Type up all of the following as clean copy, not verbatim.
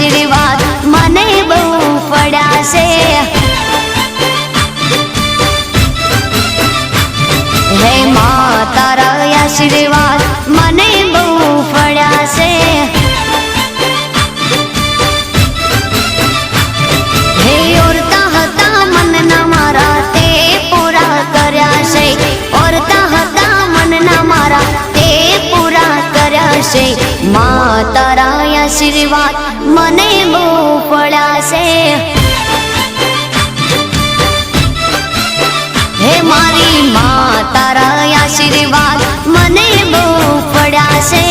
આશીર્વાદ મને બહુ પડ્યા છે। હે માં તારા આશીર્વાદ મને બહુ પડ્યા છે। હે ઓરતા હતા મનના મારા તે પૂરા કર્યા છે। ઓરતા હતા મનના મારા તે પૂરા કર્યા છે। માં તારા આશીર્વાદ મને બહુ પડ્યા છે। હે મારી માં તારા આશીર્વાદ મને બહુ પડ્યા છે।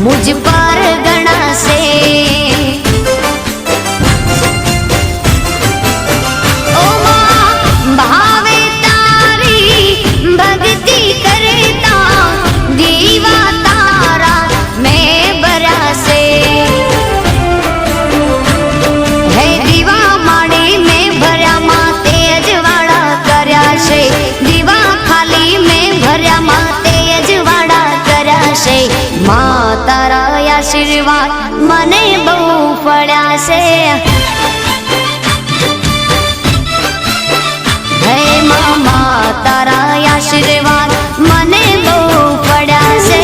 मुझ पर गणा से ओ मां भावे तारी भक्ति करता दीवा तारा मैं बरा से। है दीवा माड़ी में भर्या मां तेज वाड़ा कर्या से। दीवा खाली में भर्या मां तेज वाड़ा कर्या से। मां तारा आशीर्वाद મને બહુ પડ્યા છે। હે મામા તારા આશીર્વાદ મને બહુ પડ્યા છે।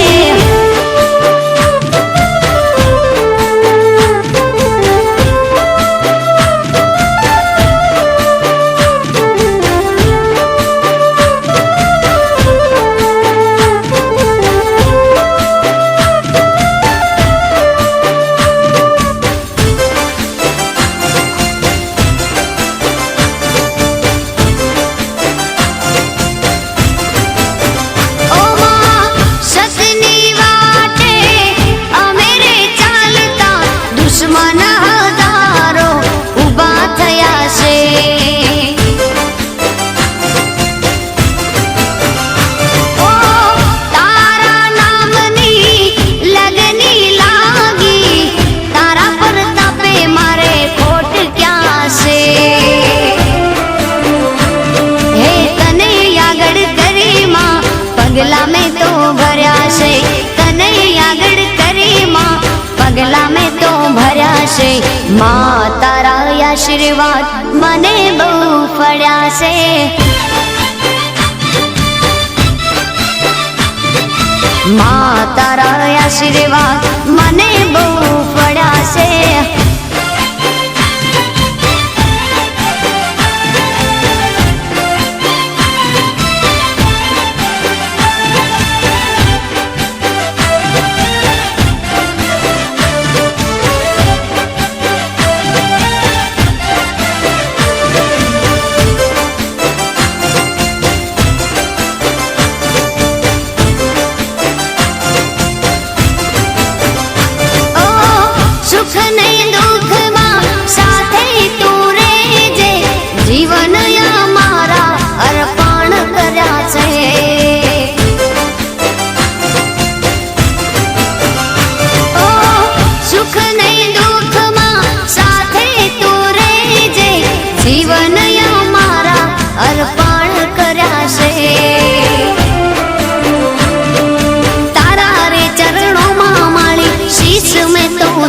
पगला में तो भर्या से तने आगड़ करे मां पगला में तो भर्या से। मां तारा आशीर्वाद मने बहु पड्या से। मां तारा आशीर्वाद मने बहु पड्या से।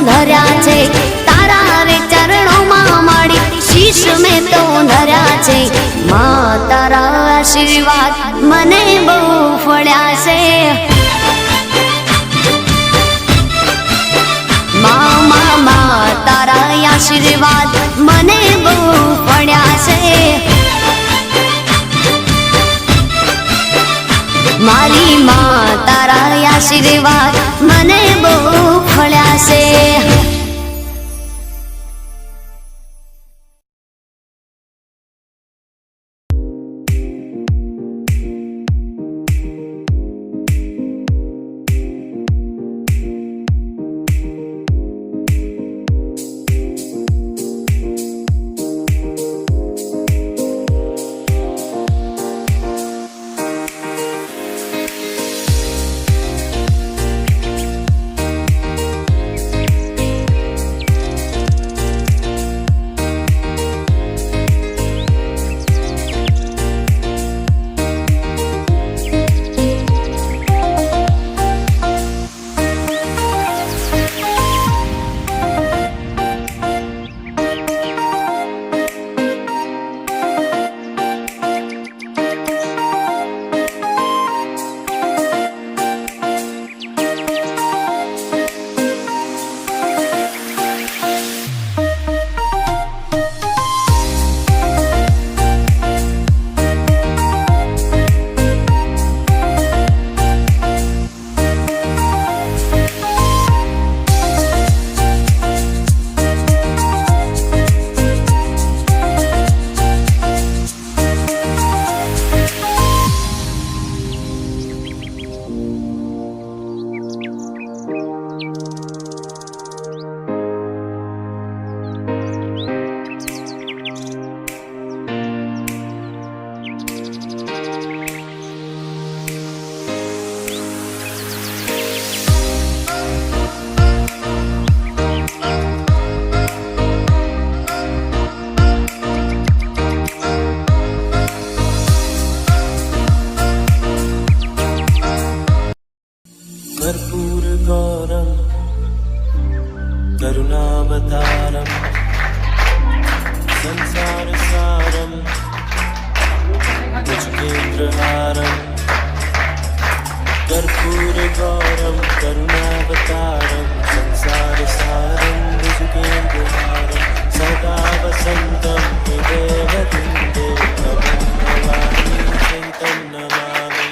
धर्या छे तारा रे चरणों मां माड़ी शीश में तो धर्या छे। मां तारा आशीर्वाद मने बहु पड्या छे। मां मां मां तारा आशीर्वाद मने बहु पड्या छे। मारी मां तारा आशीर्वाद मने बहु पड्या छे। सारम संसार सारम भुजगेन्द्रहारम कर्पूर गौरम करुणावतारम संसार सारम भुजगेन्द्रहारम सदा वसंतम हृदयवृन्दे भवं भवानी सहितं नमामि।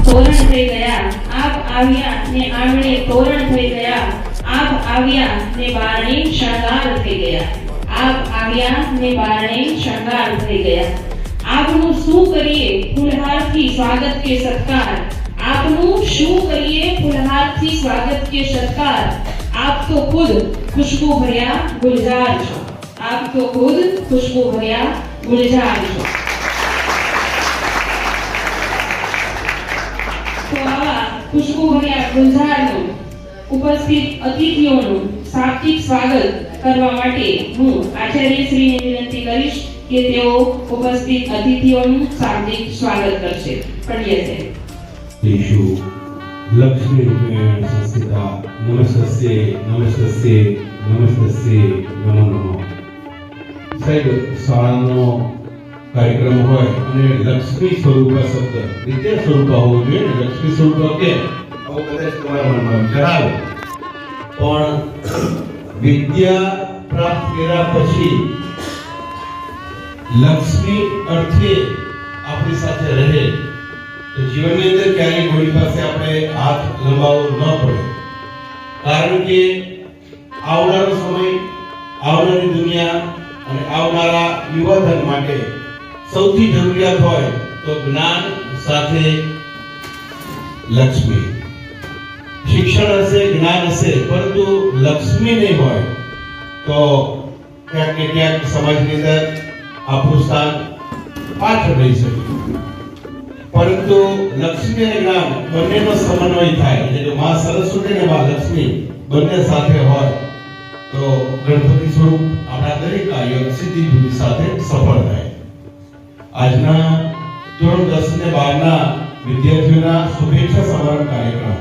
તોરણ થઈ ગયા આપ આવ્યા ને આંગણે તોરણ થઈ ગયા આપ આવ્યા ને બારણે શણગાર થઈ ગયા આપ આવ્યા ને બારણે શણગાર થઈ ગયા આપનું શું કરીએ ફૂલહારથી સ્વાગત કે સત્કાર આપનું શું કરીએ ફૂલહારથી સ્વાગત કે સત્કાર આપ તો ખુદ ખુશ્બુ ભર્યા ગુલजार છો આપ તો ખુદ ખુશ્બુ ભર્યા ગુલजार છો। તો આવા ખુશ્બુ ભર્યા ગુલઝારનું ઉપસ્થિત અતિથિઓનું શાબ્દિક સ્વાગત કરવા માટે હું આચાર્યશ્રીને વિનંતી કરીશ કે તેઓ ઉપસ્થિત અતિથિઓનું શાબ્દિક સ્વાગત કરશે। પંડ્ય સાહેબ। ईशु लक्ष्मी रूपेण संस्थिता नमस्तस्ये नमस्तस्ये नमस्तस्ये नमो नमः। साहेब शाळानो कार्यक्रम होय અને લક્ષ્મી સ્વરૂપ શબ્દ રીતે સ્વરૂપ હોવું જોઈએ ને લક્ષ્મી સ્વરૂપ કે આવો કદાચ તમારા મનમાં વિચાર આવે પણ વિદ્યા પ્રાપ્ત કર્યા પછી લક્ષ્મી અર્થે આપણી સાથે રહે તો જીવનની અંદર ક્યારેય કોઈ પાસે આપણે હાથ લંબાવવો ન પડે કારણ કે આવનારો સમય આવનારી દુનિયા અને આવનારા યુવાધન માટે સૌથી જરૂરિયાત હોય તો જ્ઞાન સાથે લક્ષ્મી શિક્ષણ હશે જ્ઞાન હશે પરંતુ લક્ષ્મી નહીં હોય તો ક્યાંક ને ક્યાંક સમાજની અંદર આપણું સ્થાન પાછળ રહી શકે પરંતુ લક્ષ્મી અને જ્ઞાન બંનેનો સમન્વય થાય એટલે કે માં સરસ્વતી અને માં લક્ષ્મી બંને સાથે હોય તો ગણપતિ સ્વરૂપ આપણા દરેક કાર્ય સિદ્ધિ બુદ્ધિ સાથે સફળ થાય। આજના ધોરણ 10 ને 12 ના વિદ્યાર્થીઓના શુભેચ્છા સમારંભ કાર્યક્રમ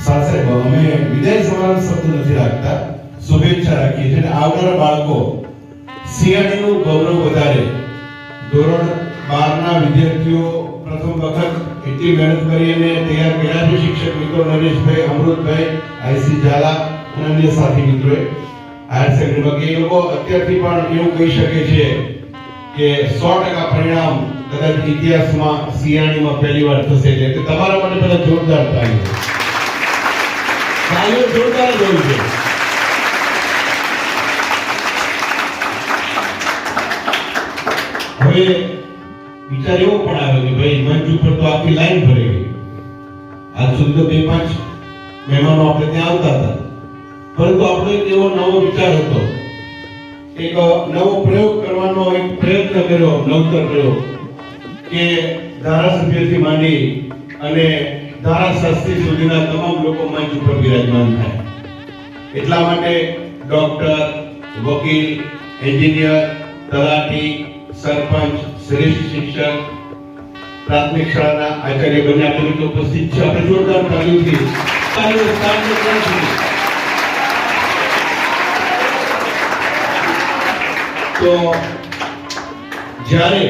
સાથે અમે વિદાય સમારંભ શબ્દ નથી રાખતા શુભેચ્છા રાખીએ છીએ અને આવનારા બાળકો સિયાણીનું ગૌરવ વધારે ધોરણ 12 ના વિદ્યાર્થીઓ પ્રથમ વખત એટલી મહેનત કરીને તૈયાર કર્યા છે શિક્ષક મિત્રો નરેશભાઈ અમૃતભાઈ આઈસી ઝાલા અને અન્ય સાથી મિત્રોએ હાયર સેકન્ડરીમાં કે લોકો અત્યારથી પણ એવું કહી શકે છે કે 100% પરિણામ કદાચ ઇતિહાસમાં સિયાણીમાં પહેલી વાર થશે એટલે તમારા માટે પહેલા જોરદાર તાળીઓ જોરદાર જ હોય છે। હવે વિચાર એવો પણ આવ્યો કે ભાઈ મંચ ઉપર તો આખી લાઈન ભરી ગઈ આજ સુધી તો 2-5 મહેમાનો આપણે ત્યાં આવતા હતા પરંતુ આપણો એક એવો નવો વિચાર હતો એક નવો પ્રયોગ કરવાનો એક પ્રયત્ન કર્યો નવતર કર્યો કે ધારાસભ્યથી માંડી અને ધારાશાસ્ત્રી સુધીના તમામ લોકો મંચ ઉપર બિરાજમાન થાય એટલા માટે ડોક્ટર વકીલ એન્જિનિયર તલાટી સરપંચ શ્રેષ્ઠ શિક્ષક પ્રાથમિક શાળાના આચાર્ય બંને આપણે ઉપસ્થિત છે આપણે જોરદાર તાળીઓથી તો જ્યારે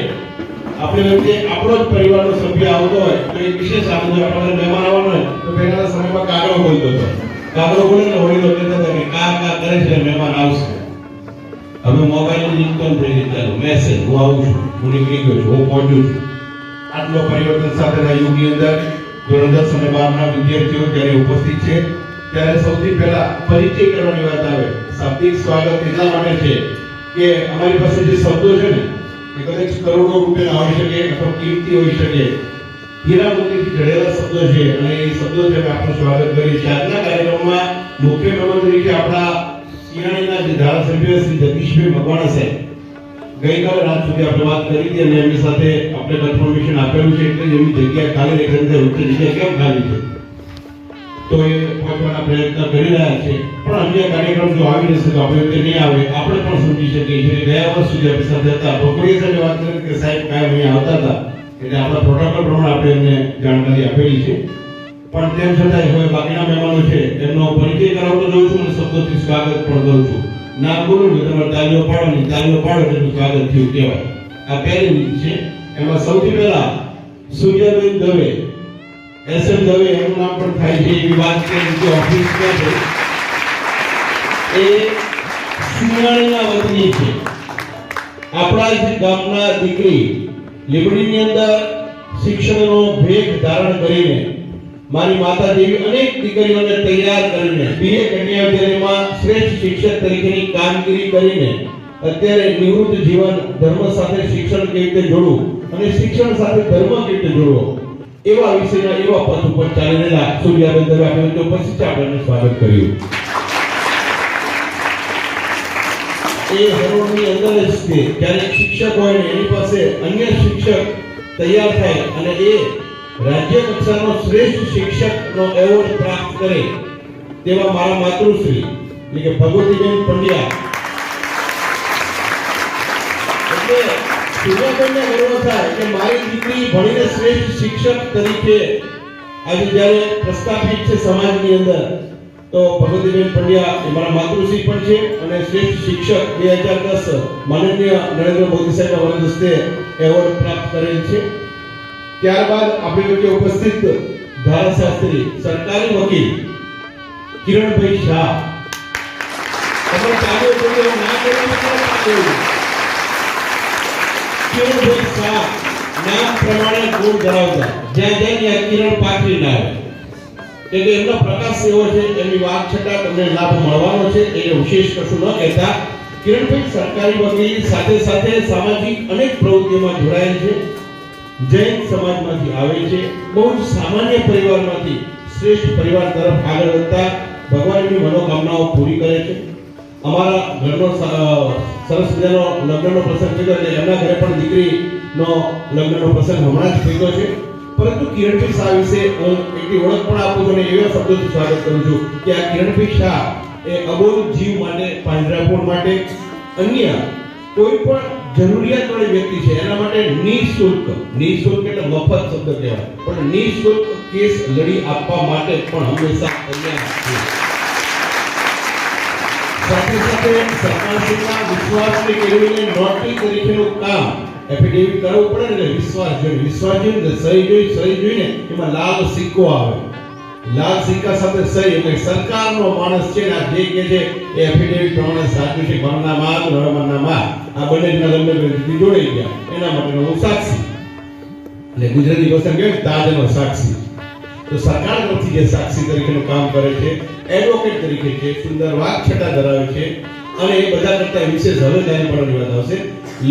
આપણે વચ્ચે આપણો જ પરિવારનો સભ્ય આવતો હોય તો એક વિશેષ આનંદ આપણને મહેમાન આવવાનો હોય તો પહેલાના સમયમાં કાગળો બોલતો હતો કાગળો બોલે ને હોળી કહેતા હતા કે કા કરે છે મહેમાન આવશે હવે મોબાઈલ રિંગટોન થઈ ગઈ ચાલો મેસેજ હું આવું છું હું નીકળી ગયો છું હું પહોંચ્યું છું આટલો પરિવર્તન સાથેના યુગની અંદર ધોરણ 10 અને 12 ના વિદ્યાર્થીઓ જ્યારે ઉપસ્થિત છે ત્યારે સૌથી પહેલા પરિચય કરવાની વાત આવે શાબ્દિક સ્વાગત એટલા માટે છે કે અમારી પાસે જે શબ્દો છે ને એ કદાચ કરોડો રૂપિયા હોઈ શકે અથવા કિંમતી હોઈ શકે હીરા મોતીથી જડેલા શબ્દો છે અને એ શબ્દો છે આપણું સ્વાગત કરીએ છીએ આજના કાર્યક્રમમાં મુખ્ય મહેમાન તરીકે આપણા સિયાણીના જે ધારાસભ્ય શ્રી જગદીશભાઈ મકવાણા સાહેબ ગઈકાલે રાત સુધી આપણે વાત કરી હતી અને એમની સાથે આપણે કન્ફર્મેશન આપેલું છે એટલે એમની જગ્યા ખાલી એક અંદર ઉચ્ચ જગ્યા કેમ ખાલી છે તો એ પહોંચવાના પ્રયત્ન કરી રહ્યા છે। પણ અન્ય કાર્યક્રમ જો આવી જશે તો આપણે તે નહીં આવે આપણે પણ સમજી શકીએ છીએ. ગયા વર્ષ સુધી આપણી સાથે હતા ભોગડીએ સાહેબે વાત કરી કે સાહેબ કાયમ અહીંયા આવતા હતા એટલે આપણા પ્રોટોકોલ પ્રમાણે આપણે એમને જાણકારી આપેલી છે. પણ તેમ છતાં હવે બાકીના મહેમાનો છે એમનો પરિચય કરાવતો જાઉં છું અને શબ્દોથી સ્વાગત પણ કરું છું. નામ બોલું એટલે તમારે તાલીઓ પાડવાની, તાલીઓ પાડો એટલે સ્વાગત થયું કહેવાય. આ પહેલી રીત છે. એમાં સૌથી પહેલા સૂર્યાબેન દવે, એસએમ દવે એનું નામ પણ થાય છે એવી વાત છે કે ઓફિસ ક્યાં છે એ સિંગાણીના વતની છે. આપણા જ ગામના દીકરી લીંબડીની અંદર શિક્ષણનો ભેગ ધારણ કરીને મારી માતા જેવી અનેક દીકરીઓને તૈયાર કરીને બીએ કન્યા વિદ્યાલયમાં શ્રેષ્ઠ શિક્ષક તરીકેની કામગીરી કરીને અત્યારે નિવૃત્ત જીવન ધર્મ સાથે શિક્ષણ કેવી રીતે જોડવું અને શિક્ષણ સાથે ધર્મ કેવી રીતે જોડવો એવા વિષયના એવા પથ ઉપર ચાલી રહેલા સૂર્યાબેન દવે આપણે ઉપસ્થિત છે. આપણે સ્વાગત કર્યું. એ હરોળની અંદર જ છે જ્યારે શિક્ષક હોય ને એની પાસે અન્ય શિક્ષક તૈયાર થાય અને એ રાજ્ય કક્ષાનો શ્રેષ્ઠ શિક્ષકનો એવોર્ડ પ્રાપ્ત કરે તેવા મારા માતૃશ્રી એટલે કે ભગવતીબેન પંડ્યા. એટલે સૂર્યાબેનને ગર્વ થાય કે મારી દીકરી ભણીને શ્રેષ્ઠ શિક્ષક તરીકે આજે જ્યારે પ્રસ્થાપિત છે સમાજની અંદર તો ભગવતીબેન પંડ્યા એ મારા માતૃશ્રી પણ છે અને શ્રેષ્ઠ શિક્ષક 2010 માનનીય નરેન્દ્ર મોદી સાહેબના વરદ હસ્તે એવોર્ડ પ્રાપ્ત કરેલ છે. ત્યારબાદ આપણી વચ્ચે ઉપસ્થિત ધારાશાસ્ત્રી સરકારી વકીલ કિરણભાઈ શાહ. તમે ચાલ્યો તો ના કિરણભાઈ શાહ નામ પ્રમાણે ગુણ ધરાવતા જ્યાં ત્યાં કિરણ પાથરી ના આવે એટલે એમનો પ્રકાશ એવો છે એમની વાત છતાં તમને લાભ મળવાનો છે એટલે વિશેષ કશું ન કહેતા કિરણભાઈ સરકારી વકીલ સાથે સાથે સામાજિક અનેક પ્રવૃત્તિઓમાં જોડાયેલ છે. જૈન સમાજમાંથી આવે છે. બહુ જ સામાન્ય પરિવારમાંથી શ્રેષ્ઠ પરિવાર તરફ આગળ વધતા ભગવાનની મનોકામનાઓ પૂરી કરે છે. અમારા ઘરનો સરસ મજાનો લગ્નનો પ્રસંગ થયો એટલે એમના ઘરે પણ દીકરીનો લગ્નનો પ્રસંગ હમણાં જ થયો છે. પરંતુ કિરણભાઈ શાહ વિશે હું એટલી ઓળખ પણ આપું છું અને એવા શબ્દોથી સ્વાગત કરું છું કે આ કિરણભાઈ શાહ એ અબોલ જીવ માટે, પાંજરાપોળ માટે, અન્ય કોઈ પણ જરૂરિયાતવાળી વ્યક્તિ છે એના માટે નિઃશુલ્ક એટલે મફત શબ્દ કહેવાય પણ નિઃશુલ્ક કેસ લડી આપવા માટે પણ હંમેશા તૈયાર છે. સાથે સાથે સરકારશ્રીના વિશ્વાસને કેળવીને નોટરી તરીકેનું કામ એફિડેવિટ કરવું પડે ને એટલે વિશ્વાસ જોઈને સહી જોઈને એમાં લાલ સિક્કો આવે. લાલ સિક્કા સાથે સહી એટલે સરકારનો માણસ છે ને આ જે કે છે એ એફિડેવિટ પ્રમાણે સાચું છે. ઘરના માં ઘરના માં આ બંનેના લગ્ન જોડાઈ ગયા એના માટેનો હું સાક્ષી એટલે ગુજરાતી ભાષામાં કહેવાય તાજનો સાક્ષી. તો સરકાર તરફથી જે સાક્ષી તરીકેનું કામ કરે છે, એડવોકેટ તરીકે છે, સુંદર વાકછટા ધરાવે છે અને એ બધા કરતા વિશેષ હવે ધ્યાન પડવાની વાત આવશે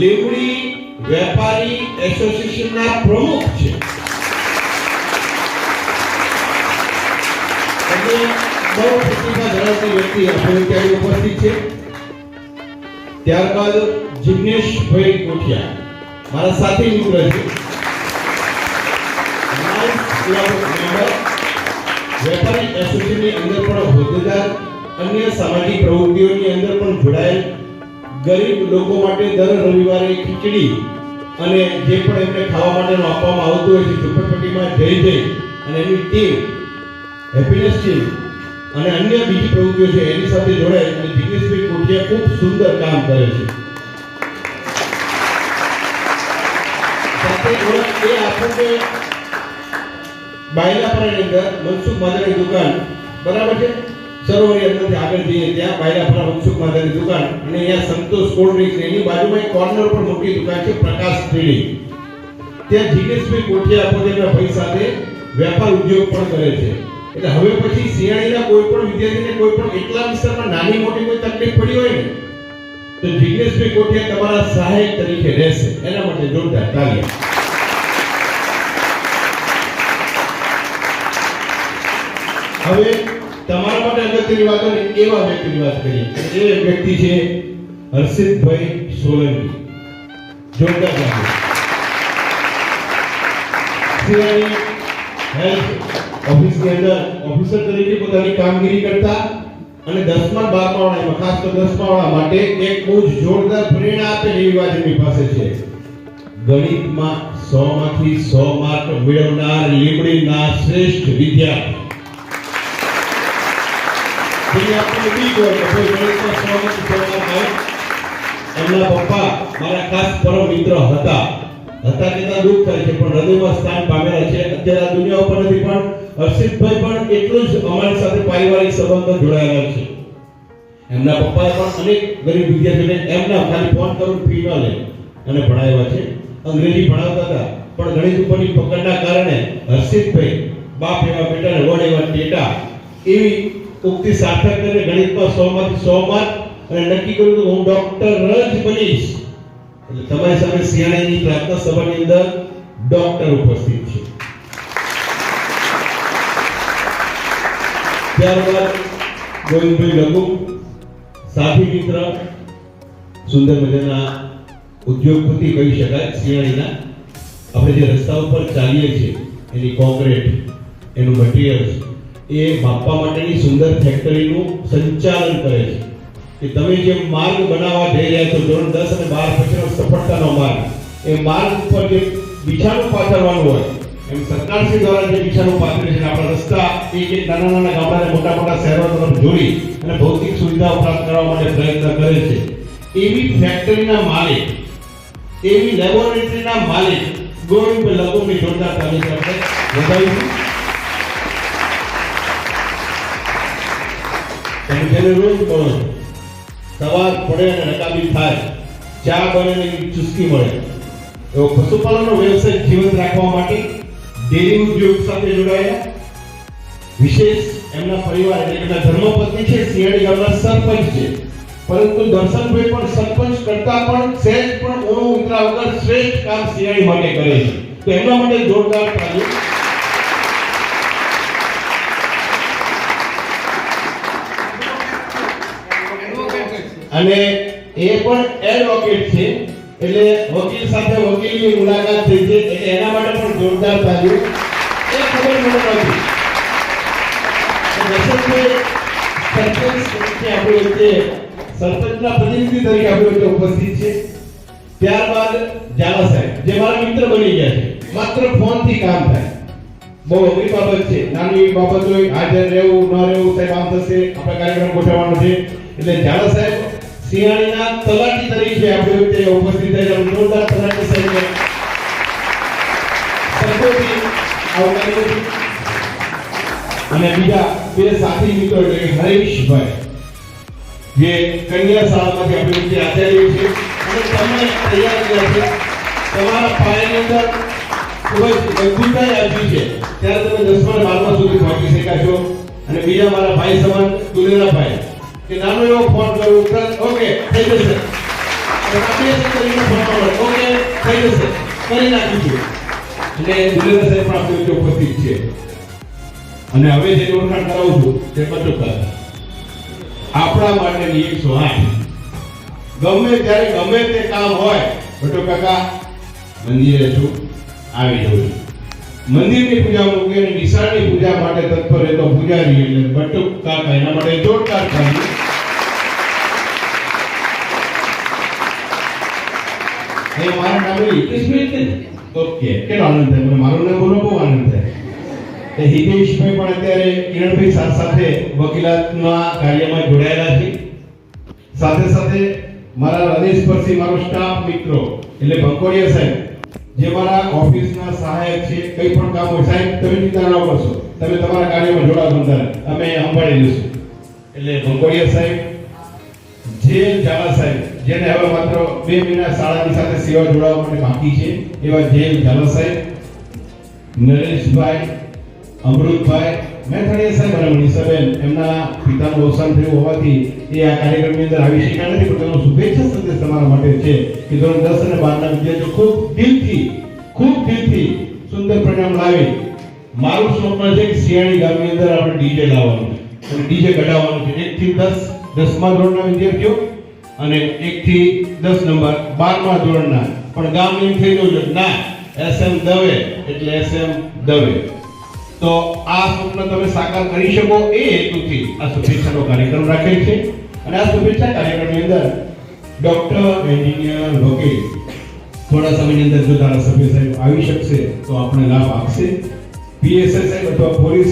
લીંબડી વેપારી એસોસિએશનના પ્રમુખ છે. એટલે બહુ પ્રતિભા ધરાવતી વ્યક્તિ આપણે ત્યાં ઉપસ્થિત છે. ત્યારબાદ જિગ્નેશભાઈ કોઠિયા મારા સાથી મિત્ર છે. વેપારી એસોસિએશનની અંદર પણ હોદ્દેદાર, અન્ય સામાજિક પ્રવૃત્તિઓની અંદર પણ જોડાયેલ, ગરીબ લોકો માટે દર રવિવારે ખીચડી અને જે પણ એમને ખાવા માટેનું આપવામાં આવતું હોય છે ઝુંપડપટ્ટીમાં જઈ અને એની ટીમ હેપીનેસ ટીમ અને અન્ય બીજી પ્રવૃત્તિઓ છે એની સાથે જોડાય અને જિગ્નેશભાઈ કોઠિયા ખૂબ સુંદર કામ કરે છે. સાથે ઓળખ એ આપણને બાયલાપરાની અંદર મનસુખ માધાની દુકાન બરાબર છે સરોવરી અંદરથી આગળ જઈએ ત્યાં બાયલાપરા મનસુખ માધાની દુકાન અને અહીંયા સંતોષ કોલ્ડ ડ્રિંક્સ એની બાજુમાં એક કોર્નર પર મોટી દુકાન છે પ્રકાશ ટ્રેડિંગ. ત્યાં જિગ્નેશભાઈ કોઠિયા પોતાના ભાઈ સાથે વેપાર ઉદ્યોગ પણ કરે છે. એટલે હવે પછી સિયાણીના કોઈ પણ વિદ્યાર્થીને કોઈ પણ એટલા વિસ્તારમાં નાની મોટી કોઈ તકલીફ પડી હોય ને તો જિગ્નેશભાઈ કોઠિયા તમારા સહાયક તરીકે રહેશે. એના માટે જોરદાર તાળીઓ. હવે તમારા માટે અગત્યની વાત હોય એવા વ્યક્તિની વાત કરીએ. એ વ્યક્તિ છે હર્ષિતભાઈ સોલંકી. જોરદાર તાળીઓ. સિયાણી હેલ્થ ઓફિસની અંદર ઓફિસર તરીકે પોતાની કામગીરી કરતા અને 10મા 12મા વાળામાં ખાસ તો 10મા વાળા માટે એક બહુ જ જોરદાર પ્રેરણા આપે એવી વાત એમની પાસે છે. ગણિતમાં 100 માંથી 100 માર્ક મેળવનાર લીંબડીના શ્રેષ્ઠ વિદ્યાર્થી. જેને આપણે બી કહો કે ભાઈ ગણિતમાં 100 માંથી 100 માર્ક આવે. એમના પપ્પા મારા ખાસ પરમ મિત્ર હતા કેતા દુઃખ થાય છે, પણ હૃદયમાં સ્થાન પામેલા છે. અત્યારે આ દુનિયા ઉપર નથી, પણ હર્ષિતભાઈ પણ એટલું જ અમારી સાથે પારિવારિક સંબંધો જોડાયેલા છે. એમના પપ્પાએ પણ અનેક ગરીબ વિદ્યાર્થીઓને એમના ખાલી ફોન કરું ફી ન લે અને ભણાવ્યા છે. અંગ્રેજી ભણાવતા હતા, પણ ગણિત ઉપરની પકડના કારણે હર્ષિતભાઈ બાપ એવા બેટાને વડ એવા ટેટા એવી ઉક્તિ સાર્થક કરીને ગણિતમાં 100 માંથી 100 માર્ક અને નક્કી કર્યું કે હું ડોક્ટર જ બનીશ. એટલે તમારી સામે સિયાણીની પ્રાર્થના સભાની અંદર ડોક્ટર ઉપસ્થિત છે. ત્યારબાદ ગોવિંદભાઈ લઘુ સાથી મિત્ર, સુંદર મજાના ઉદ્યોગપતિ કહી શકાય સિયાણીના. આપણે જે રસ્તા ઉપર ચાલીએ છીએ એની કોન્ક્રીટ, એનું મટીરીયલ્સ એ માપવા માટેની સુંદર ફેક્ટરીનું સંચાલન કરે છે. કે તમે જે માર્ગ બનાવવા જઈ રહ્યા છો ધોરણ 10 અને 12 પછીનો સફળતાનો માર્ગ, એ માર્ગ ઉપર જે બિછાનું પાથરવાનું હોય એમ સરકારશ્રી દ્વારા જે બિછાનું પાથરે છે, આપણા રસ્તા એક નાના ગામડાને મોટા શહેરો તરફ જોડી અને ભૌતિક સુવિધાઓ પ્રાપ્ત કરવા માટે પ્રયત્ન કરે છે. એવી ફેક્ટરીના માલિક, એવી લેબોરેટરીના માલિક ગોવિંદભાઈ લઘુની જોરદાર તાલીમ આપણે વધાવીશું. તમે જેને રોજ કહો છો, સવાર પડે અને રકાબી થાય, ચા બને ને ચુસ્કી મળે, એવો પશુપાલનનો વ્યવસાય જીવંત રાખવા માટે ડેરી ઉદ્યોગ સાથે જોડાયા. વિશેષ એમના પરિવાર એટલે એમના ધર્મપત્ની છે, સિયાણી ગામના સરપંચ છે, પરંતુ દર્શનભાઈ પણ સરપંચ કરતા પણ સહેજ પણ ઊણું ઉતરા વગર શ્રેષ્ઠ કામ સિયાણી માટે કરે છે. તો એમના માટે જોરદાર તાલીમ. અને એ પણ એડવોકેટ છે, એટલે વકીલ સાથે વકીલની મુલાકાત થઈ છે, એટલે એના માટે પણ જોરદાર તાલીમ. એ ખબર મને નથી દર્શનભાઈ સરપંચ તરીકે આપણી વચ્ચે, સરપંચના પ્રતિનિધિ તરીકે આપણી વચ્ચે ઉપસ્થિત છે. ત્યારબાદ ઝાલા સાહેબ જે મારા મિત્ર બની ગયા છે. માત્ર ફોનથી કામ થાય, બહુ અઘરી બાબત છે. નાની બાબત હોય, હાજર રહેવું ન રહેવું, સાહેબ આમ થશે, આપણે કાર્યક્રમ ગોઠવવાનો છે. એટલે ઝાલા સાહેબ સિયાણીના તલાટી તરીકે આપણી વચ્ચે ઉપસ્થિત થયેલા જોરદાર તલાટી સાહેબને સૌથી આવકારીએ છીએ. અને બીજા બે સાથી મિત્રો એટલે હરીશભાઈ જે કન્યા શાળામાંથી આપણી વચ્ચે આચાર્ય છે અને તમને તૈયાર કર્યા છે. તમારા પાયાની અંદર ખૂબ જ મજબૂતાઈ આવી છે, ત્યારે તમે 10મા અને 12મા સુધી પહોંચી શક્યા છો. અને બીજા મારા ભાઈ સમાન દુલેરાભાઈ કે નાનો એવો ફોન કરું, ઓકે થઈ જશે, ઓકે થઈ જશે, કરી નાખીશું. એટલે દુલેરા સાહેબ પણ આપણી વચ્ચે ઉપસ્થિત છે. અને હવે જે ઓળખાણ કરાવું છું તે બટુકા આપણા માટેની 108. ગમે ત્યારે ગમે તે કામ હોય, બટુ કાકા મંદિરે છું, આવી જવું. મંદિરની પૂજા મૂકી અને નિશાળની પૂજા માટે તત્પર રહેતો પૂજારી એટલે બટુ કાકા, એના માટે જોરદાર તાળી. એ મારા નામે હિતેશભાઈ છે. ઓકે, કેટલો આનંદ થાય મને, મારું નામ બોલો બહુ આનંદ થાય. હિતેશભાઈ પણ અત્યારે કિરણભાઈ સાથે વકીલાતના કાર્યમાં જોડાયેલા છે. સાથે સાથે મારા હૃદયસ્પર્શી મારો સ્ટાફ મિત્રો એટલે ભંકોડિયા સાહેબ જે મારા ઓફિસના સહાયક છે. કંઈ પણ કામ હોય સાહેબ તમે ચિંતા ન કરશો, તમે તમારા કાર્યમાં જોડાશો, અમે સંભાળી લઈશું. એટલે ભંકોડિયા સાહેબ, જેલ ઝાલા સાહેબ જેને હવે માત્ર 2 મહિના શાળાની સાથે સેવા જોડાવા માટે બાકી છે, એવા જેલ ઝાલા સાહેબ, નરેશભાઈ, અમૃતભાઈ, મેથાણીયા સાહેબ અને મનીષાબેન એમના પિતાનું અવસાન થયું હોવાથી એ આ કાર્યક્રમની અંદર આવી શક્યા નથી, પણ તેનો શુભેચ્છા સંદેશ તમારા માટે છે કે ધોરણ 10 અને 12ના વિદ્યાર્થીઓ ખૂબ દિલથી સુંદર પરિણામ લાવે. મારું સ્વપ્ન છે કે સિયાણી ગામની અંદર આપણે ડીજે લાવવાનું છે અને ડીજે કઢાવવાનું છે. 1 થી 10 10મા ધોરણના વિદ્યાર્થીઓ અને 1 થી 10 નંબર 12મા ધોરણના. પણ ગામ એમ થઈ ગયું છે ના SM દવે એટલે SM દવે. તો આ સ્વપ્ન તમે સાકાર કરી શકો એ હેતુથી આ શુભેચ્છાનો કાર્યક્રમ રાખેલ છે. અને આ શુભેચ્છા કાર્યક્રમની અંદર ડોક્ટર, એન્જિનિયર, વકીલ થોડા સમયની અંદર જો ધારાસભ્ય સાહેબ આવી શકશે તો આપણે લાભ આપશે. પીએસઆઈ સાહેબ અથવા પોલીસ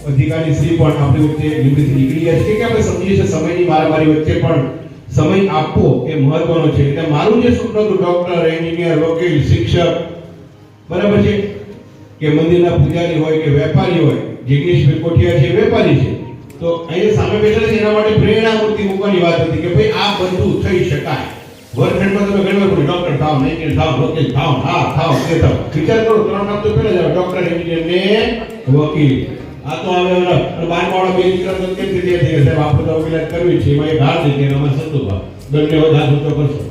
અધિકારી શ્રી પણ આપણી વચ્ચે નિવૃત્તિ નીકળી ગયા છે કે આપણે સમજીએ છીએ સમયની મારામારી વચ્ચે પણ સમય આપવો એ મહત્વનો છે. એટલે મારું જે સપનું હતું ડોક્ટર, એન્જિનિયર, વકીલ, શિક્ષક, બરાબર છે, કે મંદિરના પૂજારી હોય કે વેપારી હોય, જિગ્નેશભાઈ કોઠિયા છે વેપારી છે, તો અહીંયા સામે બેઠેલા છે એના માટે પ્રેરણા મૂર્તિ મૂકવાની વાત હતી કે ભાઈ આ બધું થઈ શકાય. વર્ગખંડમાં તમે ઘણી વાર ડોક્ટર થાવ, એન્જિનિયર થાવ, વકીલ થાવ, હા થાવ, તે થાવ. વિચાર કરો 3 નામ તો પહેલા જ આવે, ડોક્ટર, એન્જિનિયર ને વકીલ. આ તો આવે અને 12 વાળા બે દીકરા તો કેમ થઈ ગયા સાહેબ આપણે તો વકીલાત કરવી છે. એમાં એક હાર દીધી અને અમારે સંતોષ બંને હોય હાથ ઊંચો કરશો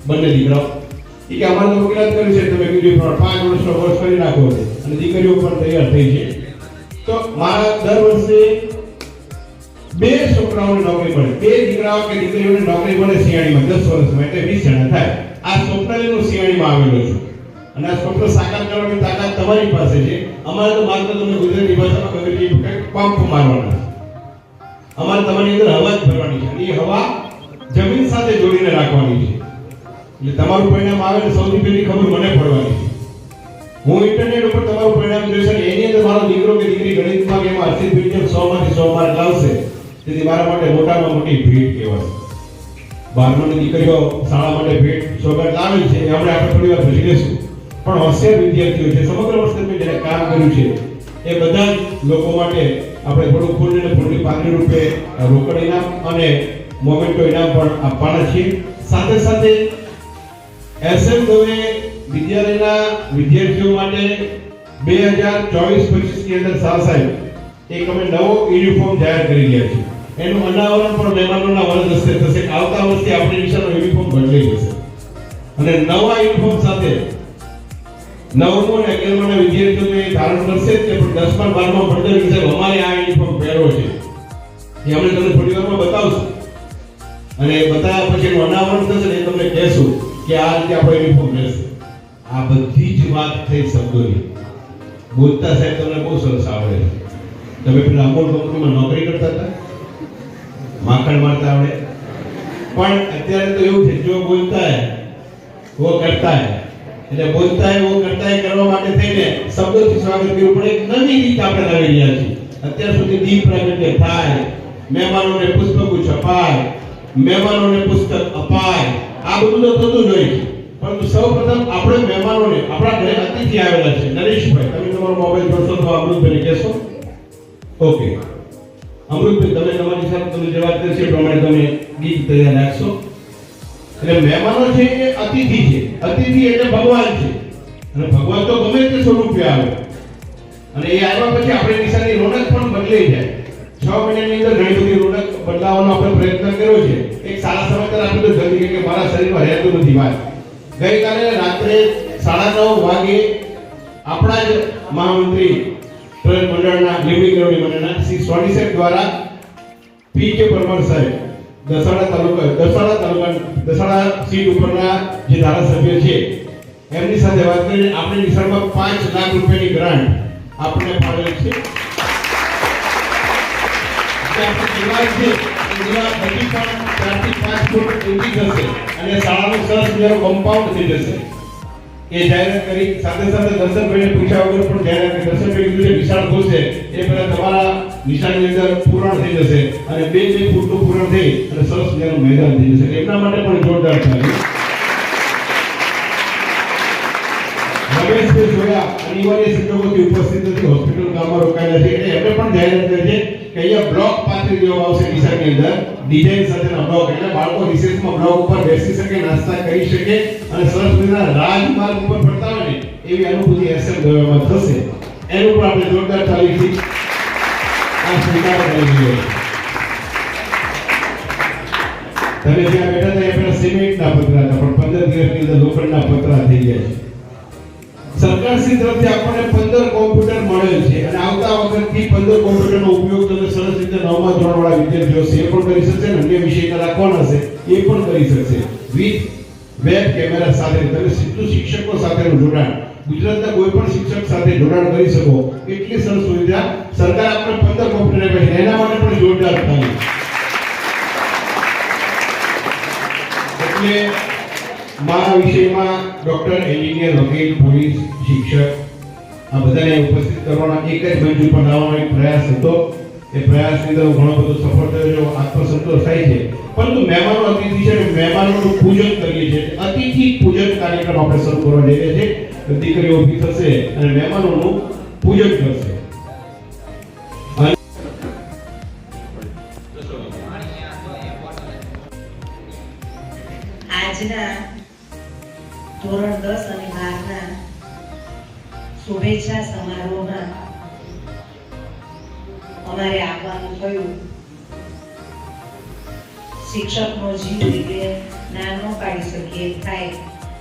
બંને દીકરાઓ એ કે અમારે તો વકીલાત કરવી છે. તમે કીધું 5 વર્ષનો કોર્સ કરી નાખો અને દીકરીઓ પણ તૈયાર થઈ છે. તો મારા દર વર્ષે 2 છોકરાઓને નોકરી મળે, 2 દીકરાઓ કે દીકરીઓને નોકરી મળે સિયાણીમાં 10 વર્ષમાં, એટલે 20 જણા થાય. આ સ્વપ્ન લઈને સિયાણીમાં આવેલો છું અને આ સ્વપ્ન સાકાર કરવાની તાકાત તમારી પાસે છે. અમારે તો માત્ર તમે ગુજરાતી ભાષામાં કહ્યું કે પંપ મારવાના છે. અમારે તમારી અંદર હવા જ ભરવાની છે અને એ હવા જમીન સાથે જોડીને રાખવાની છે. એટલે તમારું પરિણામ આવે ને સૌથી પહેલી ખબર મને પડવાની છે. હું ઇન્ટરનેટ ઉપર તમારું પરિણામ જોઈશ અને એની અંદર મારો દીકરો કે દીકરી ગણિતમાં કે એમાં 80 જેમ 100 માંથી 100 માર્ક લાવશે. તેથી મારા માટે મોટામાં મોટી ભેટ કહેવાય. 12માની દીકરીઓ શાળા માટે ભેટ સોગાદ લાવેલ છે એ આપણે થોડી વાર પછી લેશું. પણ હોશિયાર વિદ્યાર્થીઓ છે, સમગ્ર વર્ષ દરમિયાન જેને કામ કર્યું છે એ બધા જ લોકો માટે આપણે થોડું ખોલીને થોડી પાકડી રૂપે રોકડ ઇનામ અને મોમેન્ટો ઇનામ પણ આપવાના છીએ. સાથે સાથે એસએમ દવે વિદ્યાલયના વિદ્યાર્થીઓ માટે 2024-25 ની અંદર સાહેબ એક અમે નવો યુનિફોર્મ જાહેર કરી રહ્યા છીએ. એનું અનાવરણ પણ મહેમાનોના વરદ હસ્તે થશે. આવતા વર્ષથી આપણી નિશાનો યુનિફોર્મ બદલાઈ જશે અને નવા યુનિફોર્મ સાથે 9મું અને 11માના વિદ્યાર્થીઓ એ ધારણ કરશે જ, પણ 10મા 12મા ભણતર વિશે અમારે આ યુનિફોર્મ પહેરવો છે એ આપણે તમને થોડી વારમાં બતાવશું. અને બતાવ્યા પછી એનું અનાવરણ થશે ને એ તમને કહેશું કે આ રીતે આપણો યુનિફોર્મ રહેશે. આ બધી જ વાત થઈ શબ્દોની. બોલતા સાહેબ તમને બહુ સરસ આવડે છે. તમે પેલા અમૂલ કંપનીમાં નોકરી કરતા હતા, માખણ મારતા આવડે. પણ અત્યારે તો એવું છે જો બોલતા હે वो करता है. એટલે બોલતા હે वो करता है કરવા માટે થઈને શબ્દોથી સ્વાગત કર્યું. પણ એક નવી રીત આપણે લાવી રહ્યા છીએ. અત્યાર સુધી દીપ પ્રાગટ્ય થાય, મહેમાનોને પુષ્પગુચ્છ અપાય, મહેમાનોને પુસ્તક અપાય, આ બધું તો થતું જ હોય છે. પરંતુ સૌપ્રથમ આપણે મહેમાનોને આપણા ઘરે અતિથિ આવેલા છે. નરેશભાઈ તમે તમારો મોબાઈલ જોશો તો અમૃતભાઈને કહેશો. ઓકે અમૃતભાઈ તમે તમારી સાથે તમે જે વાત કરી છે પ્રમાણે તમે ગીત તૈયાર રાખશો. એટલે મહેમાનો છે એ અતિથિ છે. અતિથિ એટલે ભગવાન છે અને ભગવાન તો ગમે તે સ્વરૂપે આવે અને એ આવ્યા પછી આપણે નિશાની રોનક પણ બદલાઈ જાય. 6 મહિનાની અંદર ઘણી બધી રોનક બદલાવવાનો આપણે પ્રયત્ન કર્યો છે. એક સારા સમાચાર આપી દો જલ્દી કે મારા શરીરમાં રહેતું નથી વાત. ગઈકાલે રાત્રે 9:30 વાગે આપણા જ મહામંત્રી ટ્રસ્ટ મંડળના લીંબડી કરોડી મંડળના શ્રી સ્વામી સાહેબ દ્વારા પી.કે. પરમાર સાહેબ દસાડા સીટ ઉપરના જે ધારાસભ્ય છે એમની સાથે વાત કરીને આપણે નિશાળમાં 5 લાખ રૂપિયાની ગ્રાન્ટ આપણે ફાળવેલ છે. આપણે દિવાલ છે એ દિવાલ હજી પણ 4 થી 5 ફૂટ ઊંચી થશે અને શાળાનું સરસ મજાનું કમ્પાઉન્ડ થઈ જશે. એ જાહેરાત કરી. સાથે સાથે દર્શનભાઈને પૂછ્યા વગર પણ જાહેરાત કરી. દર્શનભાઈ કીધું છે વિશાળ થશે એ પહેલા તમારા નિશાનની અંદર પૂરણ થઈ જશે અને 2 ફૂટનું પૂરણ થઈ અને સરસ મજાનું મેદાન થઈ જશે. એમના માટે પણ જોરદાર તાળી. રમેશભાઈ જોયા અનિવાર્ય સંજોગોથી ઉપસ્થિત નથી, હોસ્પિટલ કામમાં રોકાયેલા છે એટલે એમને પણ જાહેરાત કરી છે કે અહીંયા બ્લોક પાથરી દેવામાં આવશે નિશાનની અંદર ડિઝાઇન સાથેના બ્લોક. એટલે બાળકો રિસેસમાં બ્લોક ઉપર બેસી શકે, નાસ્તા કરી શકે અને સરસ મજાના રાજમાર્ગ ઉપર ફરતા હોય ને એવી અનુભૂતિ એસએમ દવામાં થશે. એનું પણ આપણે જોરદાર તાળીથી આ સ્વીકાર કરી દીધો. તમે જ્યાં બેઠા હતા એ પેલા સિમેન્ટના પતરા હતા પણ 15 દિવસની અંદર લોખંડના પતરા થઈ ગયા છે. સરકારશ્રી તરફથી આપણને 15 કોમ્પ્યુટર મળેલ છે અને આવતા વખતથી 15 કોમ્પ્યુટરનો ઉપયોગ તમે સરસ રીતે 9મા ધોરણવાળા વિદ્યાર્થીઓ છે એ પણ કરી શકશે અને અન્ય વિષયના રાખવાના છે એ પણ કરી શકશે. વિથ વેબ કેમેરા સાથે તમે સીધું શિક્ષકો સાથેનું જોડાણ ગુજરાતના કોઈ પણ શિક્ષક સાથે જોડાણ કરી શકો એટલી સરસ સુવિધા સરકાર આપણે 15 કોમ્પ્યુટર આપે છે. એના માટે પણ જોરદાર તાળી. એટલે મારા વિષયમાં ડોક્ટર, એન્જિનિયર, વકીલ, પોલીસ, શિક્ષક આ બધાને ઉપસ્થિત કરવાના એક જ મંચ ઉપર લાવવાનો એક પ્રયાસ હતો. એ પ્રયાસની અંદર ઘણો બધો સફળ થયો છે, આત્મસંતોષ થાય છે. પરંતુ મહેમાનો અતિથિ છે, મહેમાનોનું પૂજન કરીએ છીએ. અતિથિ પૂજન કાર્યક્રમ આપણે શરૂ કરવા જઈ રહ્યા છીએ. દીકરીઓ ઊભી થશે અને મહેમાનોનું પૂજન કરશે. આજના ધોરણ 10 અને 12ના શુભેચ્છા સમારોહમાં અમારે આવવાનું થયું. શિક્ષકનો જીવ એટલે ના ન પાડી શકીએ એમ થાય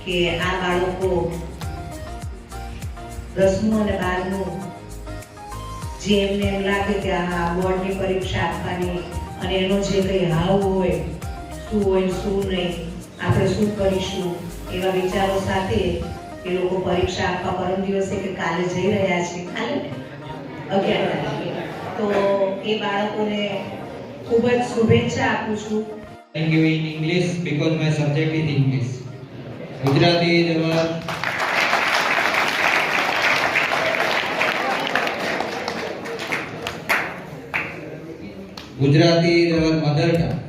કે આ બાળકો 10મું અને 12મું જે એમને એમ લાગે કે આ બોર્ડની પરીક્ષા આપવાની અને એનો જે કંઈ હાવ હોય, શું હોય શું નહીં, આપણે શું કરીશું એવા વિચારો સાથે એ લોકો પરીક્ષા આપવા પરમ દિવસે કે કાલે જઈ રહ્યા છે, કાલે 11 તારીખે. તો એ બાળકોને ખૂબ જ શુભેચ્છા આપું છું. Thank you in English because my subject is English. Gujarati is our mother tongue.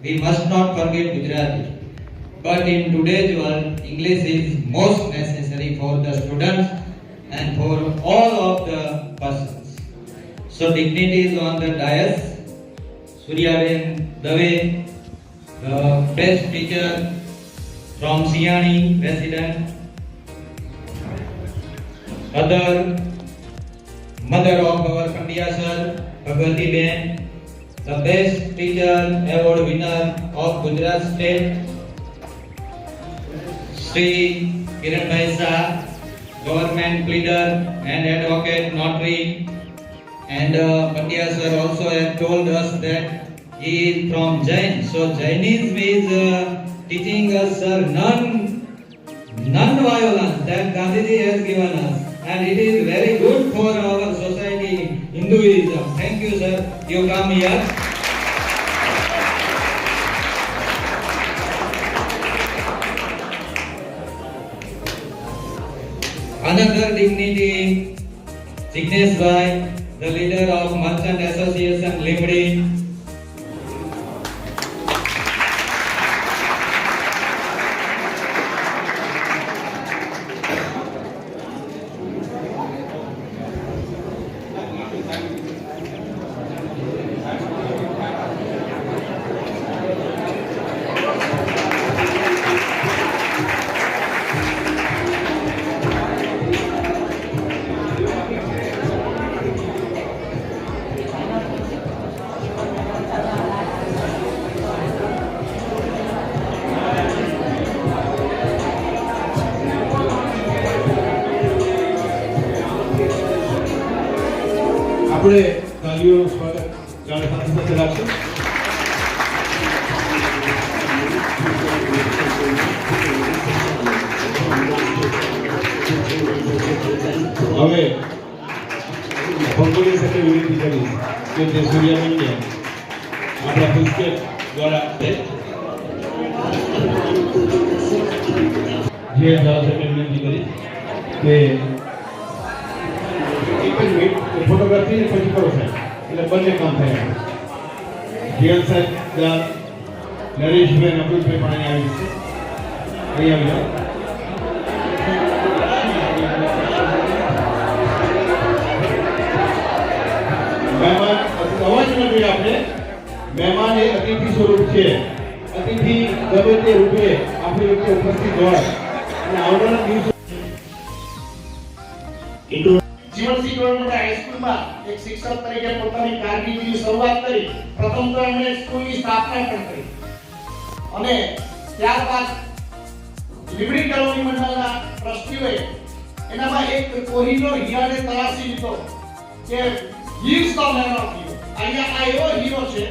We must not forget Gujarati. But in today's world, English is most necessary for the students and for all of the persons. So dignity is on the dais. Suryaben Dave, the best teacher from Siani resident, mother of our Pandya sir, Bhagwati Ben, the best teacher award winner of Gujarat state, Sri Kiran Bhai Shah, government pleader and advocate notary, and Pandya sir also have told us that he is from Jain. So Jainism is teaching us non-violence that Gandhiji has given us, and it is very good for our society, Hinduism. Thank you, sir. You come here. Another dignity, Jignesh Bhai, the leader of Merchant Association Limri. આપણે તાલીઓનું સ્વાગત જાણે સાથે સાથે રાખશું. હવે ભંગોળી સાથે વિનંતી કરીશ કે જે સૂર્યાબેનને આપણા પુસ્તક દ્વારા જે સાથે વિનંતી કરીશ કે ફોટોગ્રાફી ને પછી કરો સાહેબ, એટલે બંને કામ થાય. જીવન સાહેબ, નરેશભાઈ, અમૃતભાઈ પણ અહીંયા આવી છે. મહેમાન અવાજ ન જોઈએ આપણે. મહેમાન એ અતિથિ સ્વરૂપ છે. અતિથિ ગમે તે રૂપે આપણી વચ્ચે ઉપસ્થિત હોય અને આવનારા દિવસો જીવનસિંહ ગવર્મેન્ટ હાઈસ્કૂલમાં એક શિક્ષક તરીકે પોતાની કારકિર્દીની શરૂઆત કરી. પ્રથમ તો એમણે સ્કૂલની સ્થાપના પણ કરી અને ત્યારબાદ લીમડી કોલોની મંડળના ટ્રસ્ટીઓએ એનામાં એક કોહિનૂર હીરાને તલાશી લીધો કે હીર્સ ધ મેન ઓફ હીરો. અહીંયા આ એવો હીરો છે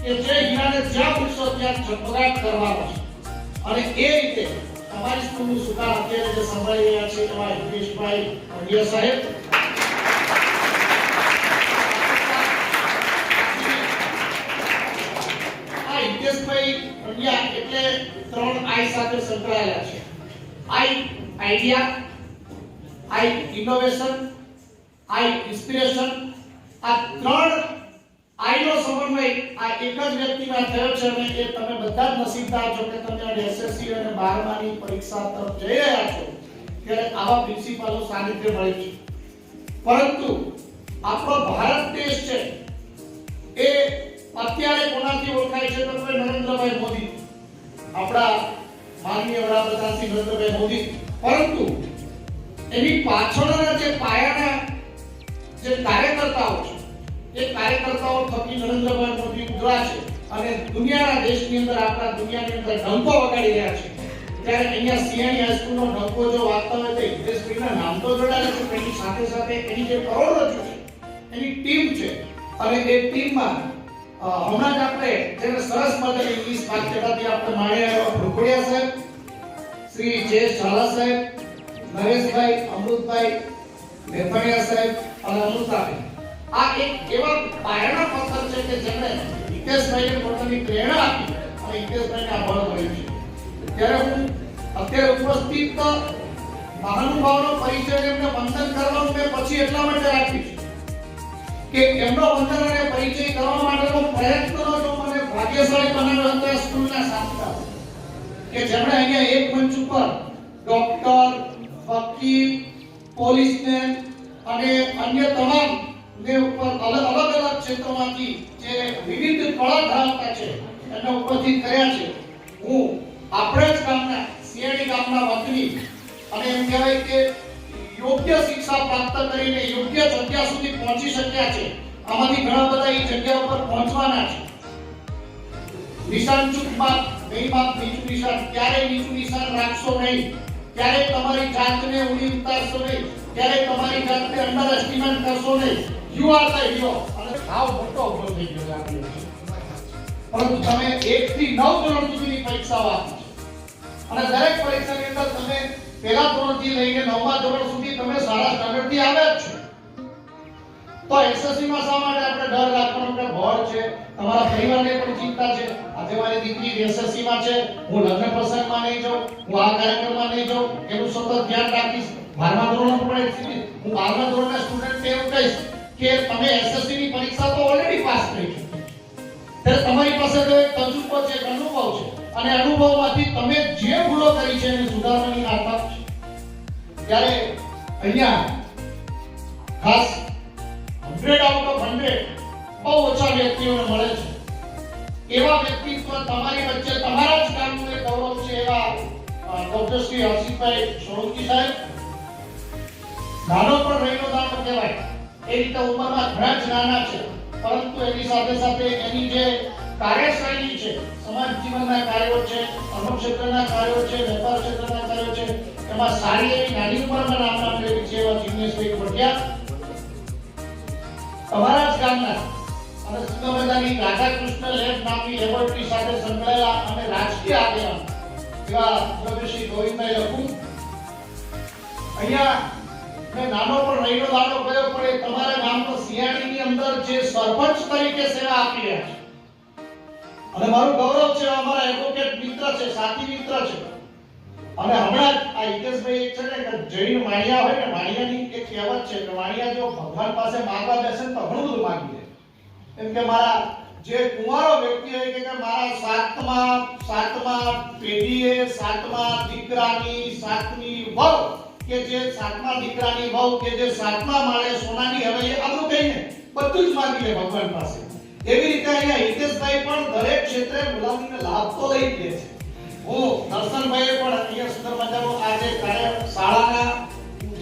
કે જે હીરાને જ્યાં પૂછશો ત્યાં ઝગમગાટ કરવાનો છે. અને એ રીતે અમારી સ્કૂલનું સુકાન અત્યારે જે સંભાળી રહ્યા છે એવા હિતેશભાઈ પંડ્યા સાહેબ, આ હિતેશભાઈ પંડ્યા એટલે 3 આઈ સાથે સંકળાયેલા છે. આઈ આઈડિયા, આઈ ઇનોવેશન, આઈ ઇન્સ્પિરેશન. આ 3 આઈ નો સમન્વય આ એક જ વ્યક્તિમાં થયો છે અને એ તમે બધા જ નસીબદાર છો કે તમે આજે એસએસસી અને 12માની પરીક્ષા તરફ જઈ રહ્યા છો ત્યારે આવા પ્રિન્સિપાલો સાનિધ્ય મળે છે. પરંતુ આપણો ભારત દેશ છે એ અત્યારે કોનાથી ઓળખાય છે તો નરેન્દ્રભાઈ મોદી, આપણા માનનીય વડાપ્રધાન શ્રી નરેન્દ્રભાઈ મોદી. પરંતુ એની પાછળના જે પાયાના જે કાર્યકર્તાઓ છે એ કાર્યકર્તાઓ થકી નરેન્દ્રભાઈ મોદી ઉભરા છે અને દુનિયાના દેશની અંદર, આપણા દુનિયાની અંદર ડંકો વગાડી રહ્યા છે. ત્યારે અહીંયા સિયાણી હાઈસ્કૂલનો ડંકો જો વાગતા હોય તો હિતેશભાઈના નામ તો જોડાયેલા છે, એની સાથે સાથે એની જે કરોડરજ્જુ છે એની ટીમ છે અને એ ટીમમાં હમણાં જ આપણે જેને સરસ મજાની ઇંગ્લિશ વાક્યતાથી આપણે માણ્યા એવા ભુખડિયા સાહેબ, શ્રી જે ઝાલા સાહેબ, નરેશભાઈ, અમૃતભાઈ, મેફાણીયા સાહેબ અને અમૃતાબેન. આ એક એવા પાયાના પથ્થર છે કે જેમણે હિતેશભાઈને પોતાની પ્રેરણા આપી અને હિતેશભાઈને આ બળ મળ્યું છે. ત્યારે હું અત્યારે ઉપસ્થિત મહાનુભાવનો પરિચય એમને વંદન કરવાનું મેં પછી એટલા માટે રાખ્યું છે કે એમનો વંદન અને પરિચય કરવા માટેનો પ્રયત્ન જો મને ભાગ્યશાળી બનાવ્યો હતો સ્કૂલના સાથીદાર કે જેમણે અહીંયા એક મંચ ઉપર ડોક્ટર, વકીલ, પોલીસમેન અને અન્ય તમામ ને ઉપર અલગ અલગ ક્ષેત્રોમાંથી જે વિવિધ કળા ધરાવતા છે એમને ઉપસ્થિત કર્યા છે. હું આપણે જ ગામના સિયાણી ગામના વતની અને એમ કહેવાય કે યોગ્ય શિક્ષા પ્રાપ્ત કરીને યોગ્ય જગ્યા સુધી પહોંચી શક્યા છે. આમાંથી ઘણા બધા એ જગ્યા ઉપર પહોંચવાના છે. નિશાન ચૂકમાં બેઈમાન નીચું નિશાન, ક્યારેય નીચું નિશાન રાખશો નહીં, ક્યારેય તમારી જાતને ઊંડી ઉતારશો નહીં, ક્યારેય તમારી જાતને અંડર એસ્ટિમેટ કરશો નહીં. You are the hero. અને ભાવ મોટો ઉભો થઈ ગયો આપણો. પરંતુ તમે 1 થી 9 ધોરણ સુધીની પરીક્ષાઓ આપી છે અને દરેક પરીક્ષાની અંદર તમે પહેલા ધોરણથી લઈને 9મા ધોરણ સુધી તમે સારા સ્ટાન્ડર્ડથી આવ્યા જ છો. તો એસએસસી માં શા માટે આપણે ડર રાખવાનો કે ભણ છે? તમારા પરિવારને પણ ચિંતા છે. આજે મારી દીકરી એસએસસી માં છે, હું લગ્ન પ્રસંગમાં નહીં જાઉં, હું આ કાર્યક્રમમાં નહીં જાઉં, એનું સતત ધ્યાન રાખીશ. 12મા ધોરણમાં પણ હું 12મા ધોરણના સ્ટુડન્ટને એવું કહીશ કે તમે એસએસસી ની પરીક્ષા તો ઓલરેડી પાસ કરી છે. ત્યારે તમારી પાસે તો એક તજુર્બો છે, એક અનુભવ છે અને અનુભવમાંથી તમે જે ભૂલો કરી છે એને સુધારવાની આ તક છે. ત્યારે અહીંયા ખાસ 100 આઉટ ઓફ 100 બહુ ઓછા વ્યક્તિઓને મળે છે. એવા વ્યક્તિત્વ તમારી વચ્ચે તમારા જ ગામનું એક ગૌરવ છે એવા ડોક્ટર શ્રી હર્ષિતભાઈ સોલંકી સાહેબ. નાનો પણ રહીનો દાણો કહેવાય એ રીતે ઉંમરમાં ઘણા જ નાના છે, પરંતુ એની સાથે સાથે એની જે કાર્યશૈલી છે, સમાજ જીવનના કાર્યો છે, અન્ન ક્ષેત્રના કાર્યો છે, વેપાર ક્ષેત્રના કાર્યો છે, એમાં સારી એવી નાની ઉંમરમાં નામના મેળવી છે એવા જિગ્નેશભાઈ ભટિયા. તમારા જ ગામના અને સુંદરમજાની રાધાકૃષ્ણ લેબ નામની લેબોરેટરી સાથે સંકળાયેલા અને રાજકીય આગેવાન એવા પ્રોફેસર ગોવિંદભાઈ લખુ. અહીંયા મેં નાનો પણ રહીનો દાડો કયો પણ એ તમારા ગામનો સિયાણીની અંદર જે સરપંચ તરીકે સેવા આપી રહ્યા છે અને મારું ગૌરવ છે, અમારા એડવોકેટ મિત્ર છે, સાથી મિત્ર છે. અને હમણાં આ હિતેશભાઈ છે ને કે જૈન માણિયા હોય ને, માણિયાની એક કહેવત છે કે માણિયા જો ભગવાન પાસે માંગવા બેસે તો ઘણું બધું માંગી લે. એમ કે મારા જે કુંવારો વ્યક્તિ હોય કે મારા સાતમા પેઢીએ 7મા દીકરાની 7મી વહુ કે જે 7મા દીકરાની વહુ કે જે 7મા માળે સોનાની હવેલી આ બધું કહીને બધું જ માંગી લે ભગવાન પાસે. એવી રીતે અહીંયા હિતેશભાઈ પણ દરેક ક્ષેત્રે ગુલામીને લાભ તો લઈ જ લે છે. હું દર્શનભાઈએ પણ અહીંયા સુંદર મજાનું આ જે કાર્ય શાળાના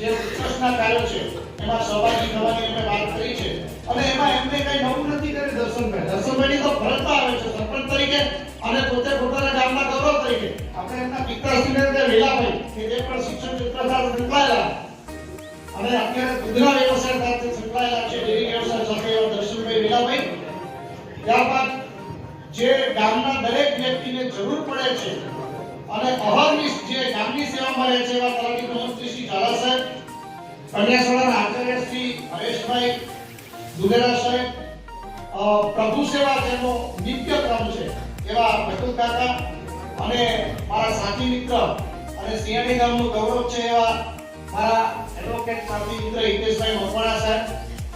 જે ઉત્કર્ષના કાર્યો છે એમાં સહભાગી થવાની અમે વાત કરી છે અને એમાં એમને કઈ નવું નથી કર્યું. દર્શનભાઈની તો ફરજમાં આવે છે સરપંચ તરીકે અને પોતે પોતાના ગામના ગૌરવ તરીકે. આપણે એમના પિતાશ્રીને વેલાભાઈ કે જે પણ શિક્ષણ ક્ષેત્ર સાથે સંકળાયેલા અને અત્યારે દૂધના વ્યવસાય સાથે સંકળાયેલા છે, ડેરી વ્યવસાય સાથે એવા દર્શનભાઈ વેલાભાઈ. ત્યારબાદ જે ગામના દરેક વ્યક્તિને જરૂર પડે છે અને અહર્નિશ જે ગામની સેવામાં રહે છે એવા તલાટી પ્રમુખ શ્રી ઝાલા સાહેબ, કન્યાશાળાના આચાર્ય શ્રી હરેશભાઈ દુધેરા સાહેબ, પ્રભુ સેવા જેનો નિત્ય ક્રમ છે એવા બટુલ કાકા, અને મારા સાથી મિત્ર અને સિયાણી ગામનું ગૌરવ છે એવા મારા એડવોકેટ સાથી મિત્ર હિતેશભાઈ મકવાણા સાહેબ.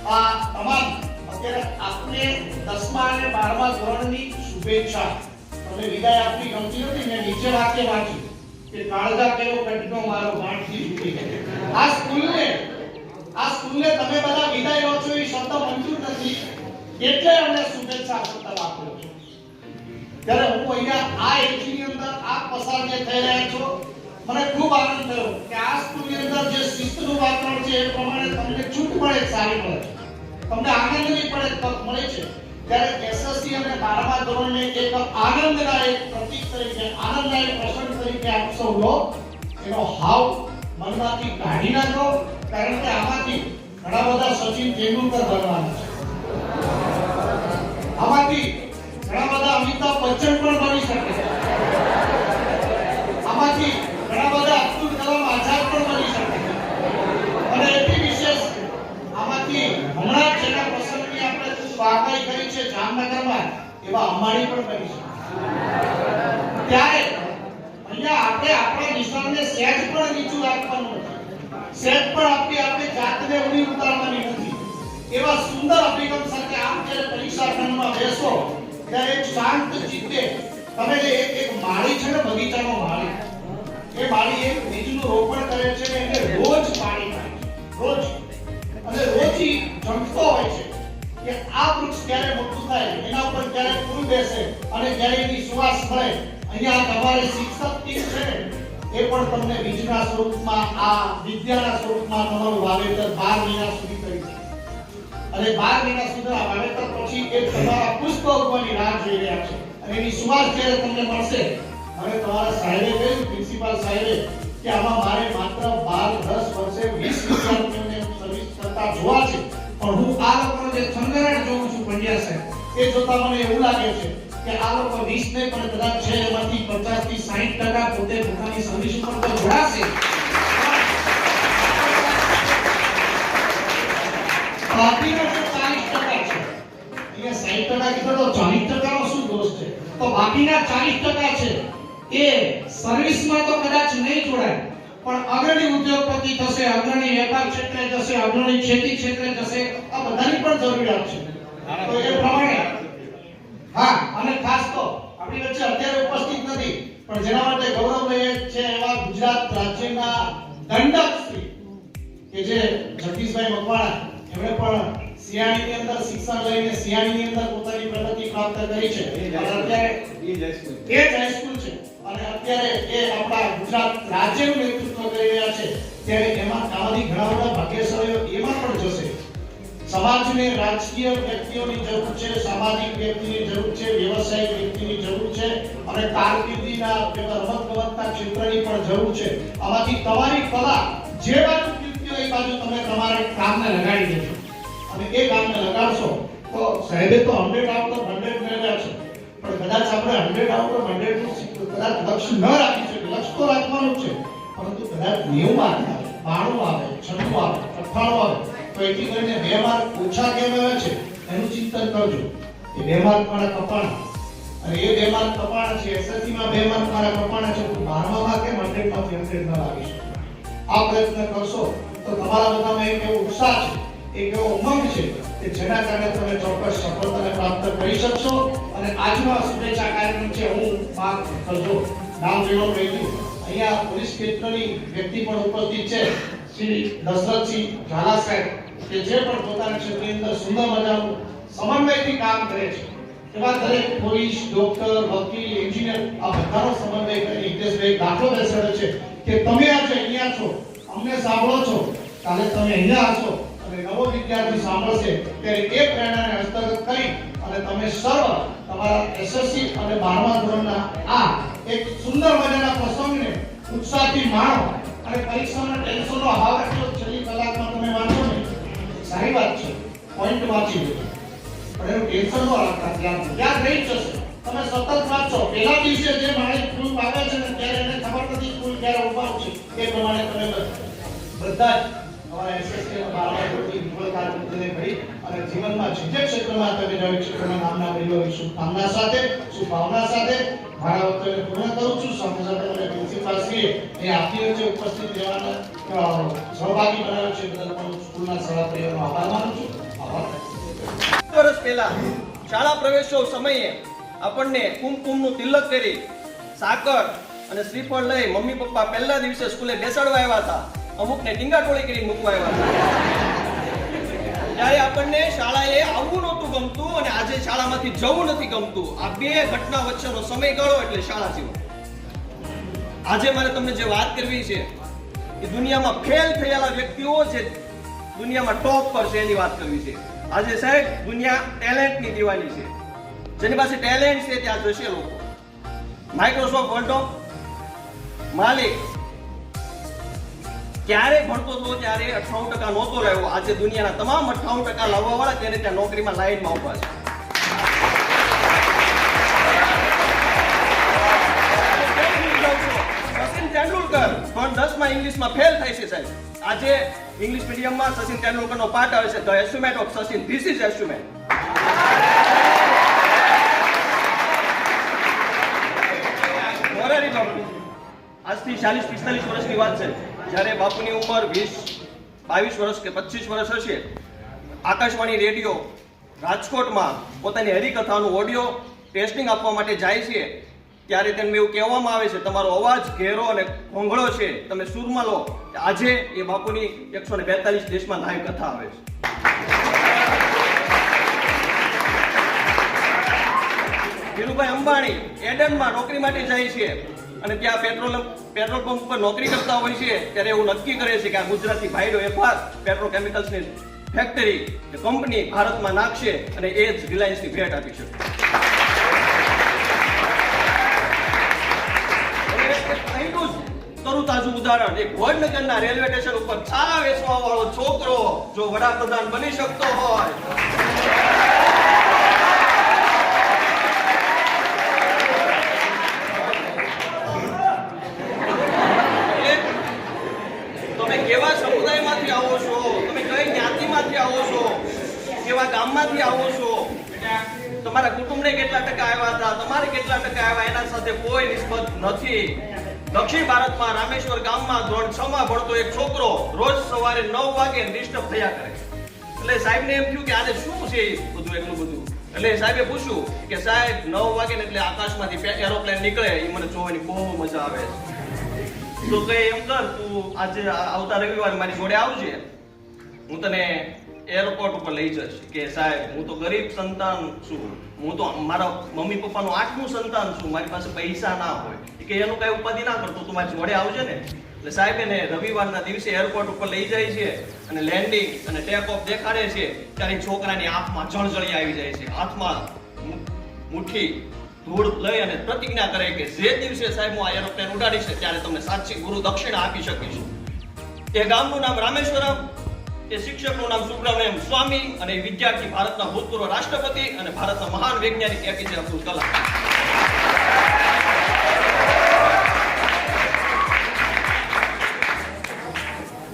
આ તમામ અત્યારે આપને 10મા અને 12મા ધોરણની શુભેચ્છા. તમને વિદાય આપવી ગમતી નથી. મેં નીચે વાક્ય વાંચ્યું કે કાળજા કેવો કટનો મારો ગાંઠથી તૂટી ગયો. આ સ્કૂલને તમે બધા વિદાય લો છો એ શબ્દ મંજૂર નથી, એટલે અમને શુભેચ્છા શબ્દ વાપરો છો. ત્યારે હું અહીંયા આ એજની અંદર આપ પસાર જે થઈ રહ્યા છો, મને ખૂબ આનંદ થયો કે આ સ્કૂલની અંદર જે શિસ્તનું વાતાવરણ છે એ પ્રમાણે તમને છૂટ મળે સારી મળે છે, તમને આનંદની પડે તક મળે છે. ત્યારે એસએસસી અને 12મા ધોરણને એક આનંદદાયક પ્રતીક તરીકે, આનંદદાયક પ્રસંગ તરીકે આપ સૌ લો. એનો હાવ મનમાંથી કાઢી નાખો, કારણ કે આમાંથી ઘણા બધા સચિન તેંડુલકર બનવાના છે, આમાંથી ઘણા બધા અમિતાભ બચ્ચન પણ બની શકે છે, આમાંથી ઘણા બધા અબ્દુલ કલામ આઝાદ પણ બની શકે છે, અને એથી વિશેષ આમાંથી હમણાં જેના પ્રસંગની આપણે ખૂબ વાહવાહી કરી છે જામનગરમાં, એવા અંબાણી પણ બની શકે. ત્યારે અહીંયા આપણે આપણા નિશાનને સહેજ પણ નીચું રાખવાનું નથી, સહેજ પણ આપણે જાતને ઊંડી ઉતારવાની નથી. એવા સુંદર અભિગમ સાથે આપ જ્યારે પરીક્ષા ખંડમાં બેસો ત્યારે એક શાંત ચિત્તે તમે જે એક માળી છે ને, બગીચાનો માળી, એ માળી એક બીજનું રોપણ કરે છે ને એને રોજ પાણી નાખે, રોજ, અને રોજ જમતો હોય છે કે આ વૃક્ષ ક્યારે મોટું થાય, એના ઉપર ક્યારે ફૂલ બેસે અને ક્યારે એની સુવાસ મળે. અહીંયા તમારે શિક્ષક ટીમ છે ને એ પણ તમને બીજના સ્વરૂપમાં, આ વિદ્યાના સ્વરૂપમાં તમારું વાવેતર 12 મહિના સુધી કરી છે, અને 12 મહિના સુધી આ વાવેતર પછી એ તમારા પુષ્પ ઉગવાની રાહ જોઈ રહ્યા છે, અને એની સુવાસ જ્યારે તમને મળશે. હવે તમારા સાહેબે કહ્યું, પ્રિન્સિપાલ સાહેબે, કે આમાં મારે માત્ર 12-10 વર્ષે 20 વિદ્યાર્થીઓને સર્વિસ કરતા જોવા છે, પણ હું આ લોકોનો જે થનગનાટ જોઉં છું પંડ્યા સાહેબ, એ જોતા મને એવું લાગે છે કે આ લોકો 20 ને પણ કદાચ છે એમાંથી 50 થી 60% પોતે પોતાની સર્વિસ ઉપર તો જોડાશે. બાકીનો જે 40% છે, અહીંયા 60% કીધું તો 40% નો શું દોષ છે? તો બાકીના 40% છે એ સર્વિસમાં તો કદાચ નહીં જોડાય, પણ અગ્રણી ઉદ્યોગપતિ થશે, અગ્રણી વેપાર ક્ષેત્રે જશે, અગ્રણી ખેતી ક્ષેત્રે જશે. આ બધાની પણ જરૂરિયાત છે. તો એ પ્રમાણે હા, અને ખાસ તો આપણી વચ્ચે અત્યારે ઉપસ્થિત નથી પણ જેના માટે ગૌરવ લઈએ છે એવા ગુજરાત રાજ્યના દંડક શ્રી કે જે જગદીશભાઈ મકવાણા, એમણે પણ સિયાણીની અંદર શિક્ષણ લઈને સિયાણીની અંદર પોતાની પ્રગતિ પ્રાપ્ત કરી છે. અત્યારે એ જ હાઈસ્કૂલ છે અને અત્યારે એ આપણા ગુજરાત રાજ્યનું નેતૃત્વ કરી રહ્યા છે. ત્યારે એમાં આમાંથી ઘણા બધા ભાગ્યશાળીઓ એમાં પણ જશે. સમાજને રાજકીય વ્યક્તિઓની જરૂર છે, સામાજિક વ્યક્તિની જરૂર છે, વ્યવસાયિક વ્યક્તિની જરૂર છે, અને કારકિર્દીના રમતગમતના ક્ષેત્રની પણ જરૂર છે. આમાંથી તમારી કલા જે બાજુ કીર્તિ હોય એ બાજુ તમે તમારા કામને લગાડી દેજો, અને એ કામને લગાડશો તો સાહેબે તો 100 આઉટ ઓફ 100 મેળવ્યા છે, પણ કદાચ આપણે 100 આઉટ ઓફ 100 નું કદાચ લક્ષ્ય ન રાખી શકીએ. લક્ષ્ય તો રાખવાનું છે, પરંતુ કદાચ 90 આવે, 92 આવે, 96 આવે, 98 આવે, તો એથી કરીને 2 માર્ક ઓછા કેમ આવે છે એનું ચિંતન કરજો. એ 2 માર્ક મારા કપાણા, અને એ 2 માર્ક કપાણા છે, એસએસસી માં 2 માર્ક મારા કપાણા છે, તો 12મા માં કેમ 100 માંથી 100 ન આવી શકે? આ પ્રયત્ન કરશો તો તમારા બધામાં એક એવો ઉત્સાહ છે, એક એવો ઉમંગ છે કે જેના કારણે તમે ચોક્કસ સફળતાને પ્રાપ્ત કરી શકશો. અને આજનો આ શુભેચ્છા કાર્યક્રમ છે, હું માફ કરજો નામ લેવાનું રહી ગયું. અહીંયા પોલીસ ક્ષેત્રની વ્યક્તિ પણ ઉપસ્થિત છે, શ્રી દશરથસિંહ ઝાલા સાહેબ, કે જે પણ પોતાના ક્ષેત્રની અંદર સુંદર મજાનું સમન્વયથી કામ કરે છે. એવા દરેક પોલીસ, ડોક્ટર, વકીલ, એન્જિનિયર આ બધાનો સમન્વય કરીને હિતેશભાઈ દાખલો બેસાડે છે કે તમે આજે અહીંયા છો, અમને સાંભળો છો, કાલે તમે અહીંયા હશો અને નવો વિદ્યાર્થી સાંભળશે ત્યારે એ પ્રેરણાને હસ્તગત કરી અને તમે સર્વ તમારા એસએસસી અને 12મા ધોરણના આ એક સુંદર મજાના પ્રસંગને ઉત્સાહથી માણો. અને પરીક્ષાના ટેન્શનનો હાવ એટલો છેલ્લી કલાકમાં તમે વાંચો ને, સારી વાત છે, પોઈન્ટ વાંચી લો, પણ એનું ટેન્શન ન રાખતા, યાદ રહી જશે. તમે સતત વાંચો. પહેલા દિવસે જે માણસ ફૂલ વાવે છે ને ત્યારે એને ખબર નથી ફૂલ ક્યારે ઉગાવશે. એ પ્રમાણે તમે બધા જ અમારા એસએસકે ના બાળકોની વિફળતા મુદ્દે ભરી અને જીવનમાં જે ક્ષેત્રમાં તમે નવી ક્ષેત્રમાં નામના મેળવવાની શુભકામના સાથે શુભભાવના સાથે મારા વક્તવ્યને પૂર્ણ કરું છું. સાથે સાથે મને પ્રિન્સિપાલશ્રીએ એ આપની વચ્ચે ઉપસ્થિત રહેવાના સહભાગી બનાવ્યો છે બદલ પણ સ્કૂલના સળા પરિવારનો આભાર માનું છું. આભાર. વર્ષ પહેલા શાળા પ્રવેશો સમયે આપણને કુમકુમનું તિલક કરી સાકર અને શ્રીફળ લઈ મમ્મી પપ્પા પહેલા દિવસે સ્કૂલે બેસાડવા આવ્યા હતા. અમુકને ટીંગાટોળી કરી મૂકવા આવ્યા હતા. ત્યારે આપણને શાળાએ આવવું નહોતું ગમતું અને આજે શાળામાંથી જવું નથી ગમતું. આ બે ઘટના વચ્ચેનો સમયગાળો એટલે શાળા જીવન. આજે મારે તમને જે વાત કરવી છે એ દુનિયામાં ફેલ થયેલા વ્યક્તિઓ જે દુનિયામાં ટોપ પર છે એની વાત કરવી છે. આજે સાહેબ દુનિયા ટેલેન્ટની દીવાની છે. જેની પાસે ટેલેન્ટ છે ત્યાં જશે લોકો. માઇક્રોસોફ્ટ વર્લ્ડનો માલિક ક્યારે ભણતો હતો ત્યારે 98% નહોતો રહ્યો. આજે દુનિયાના તમામ 98% લાવવા વાળા તેને ત્યાં નોકરીમાં લાઈનમાં ઉભા છે. સચિન તેંડુલકર ધોરણ 10 માં ઇંગ્લિશમાં ફેલ થાય છે સાહેબ. આજે ઇંગ્લિશ મીડિયમમાં સચિન તેંડુલકરનો પાઠ આવે છે, the assessment of Sachin. This is assessment. Morari Bapu આજથી 40-45 વર્ષની વાત છે. જ્યારે બાપુની ઉંમર 20-22 વર્ષ કે 25 વર્ષ હશે, આકાશવાણી રેડિયો રાજકોટમાં પોતાની હરિકથાનું ઓડિયો ટેસ્ટિંગ આપવા માટે જાય છે. ત્યારે તેમને એવું કહેવામાં આવે છે તમારો અવાજ ઘેરો અને ઘોંઘળો છે, તમે સૂરમાં લો. આજે એ બાપુની 142 દેશમાં લાઈવ કથા આવે છે. ધીરુભાઈ અંબાણી એડનમાં નોકરી માટે જાય છે અને ત્યાં પેટ્રોલ પંપ પર નોકરી કરતા હોય છે. ત્યારે એવું નક્કી કરે છે કે આ ગુજરાતી ભાઈડો એફઆર પેટ્રોકેમિકલ્સની ફેક્ટરી કંપની ભારતમાં નાખશે અને એ જ રિલાયન્સની ભેટ આપી છે. તરું તાજું ઉદાહરણ, એક વડનગરના રેલવે સ્ટેશન ઉપર ચા વેચવા વાળો છોકરો જો વડાપ્રધાન બની શકતો હોય તમે કેવા સમુદાયમાંથી આવો છો, તમે કઈ જ્ઞાતિમાંથી આવો છો, કેવા ગામમાંથી આવો છો, તમારા કુટુંબને કેટલા ટકા આવ્યા હતા, તમારે કેટલા ટકા આવ્યા એના સાથે કોઈ નિસ્બત નથી. દક્ષિણ ભારતમાં રામેશ્વર ગામમાં ધોરણ 6 માં ભણતો એક છોકરો રોજ સવારે 9 વાગે ડિસ્ટર્બ થયા કરે. એટલે સાહેબને એમ થયું કે આજે શું છે બધું એટલું બધું. એટલે સાહેબે પૂછ્યું કે સાહેબ 9 વાગે ને એટલે આકાશમાંથી એરોપ્લેન નીકળે એ મને જોવાની બહુ મજા આવે છે. તો કઈ એમ કર, તું આજે આવતા રવિવારે મારી જોડે આવજે, હું તને એરપોર્ટ ઉપર લઈ જઈશ. કે સાહેબ હું તો ગરીબ સંતાન છું, હું તો મારા મમ્મી પપ્પાનું 8મું સંતાન છું, મારી પાસે પૈસા ના હોય. કે એનું કઈ ઉપાધિ ના કરતો, તું મારી જોડે આવજે ને. એટલે સાહેબ એને રવિવારના દિવસે એરપોર્ટ ઉપર લઈ જાય છે અને લેન્ડિંગ અને ટેક ઓફ દેખાડે છે ત્યારે છોકરાની આંખમાં જળજળી આવી જાય છે. હાથમાં મુઠ્ઠી ધૂળ લઈ અને પ્રતિજ્ઞા કરે કે જે દિવસે સાહેબ હું આ એરોપ્લેન ઉડાડીશ ત્યારે તમને સાચી ગુરુ દક્ષિણા આપી શકીશ. એ ગામનું નામ રામેશ્વરમ, એ શિક્ષકનું નામ સુબ્રમણ્યમ સ્વામી અને વિદ્યાર્થી ભારતના ભૂતપૂર્વ રાષ્ટ્રપતિ અને ભારતના મહાન વૈજ્ઞાનિક એપીજે અબ્દુલ કલામ.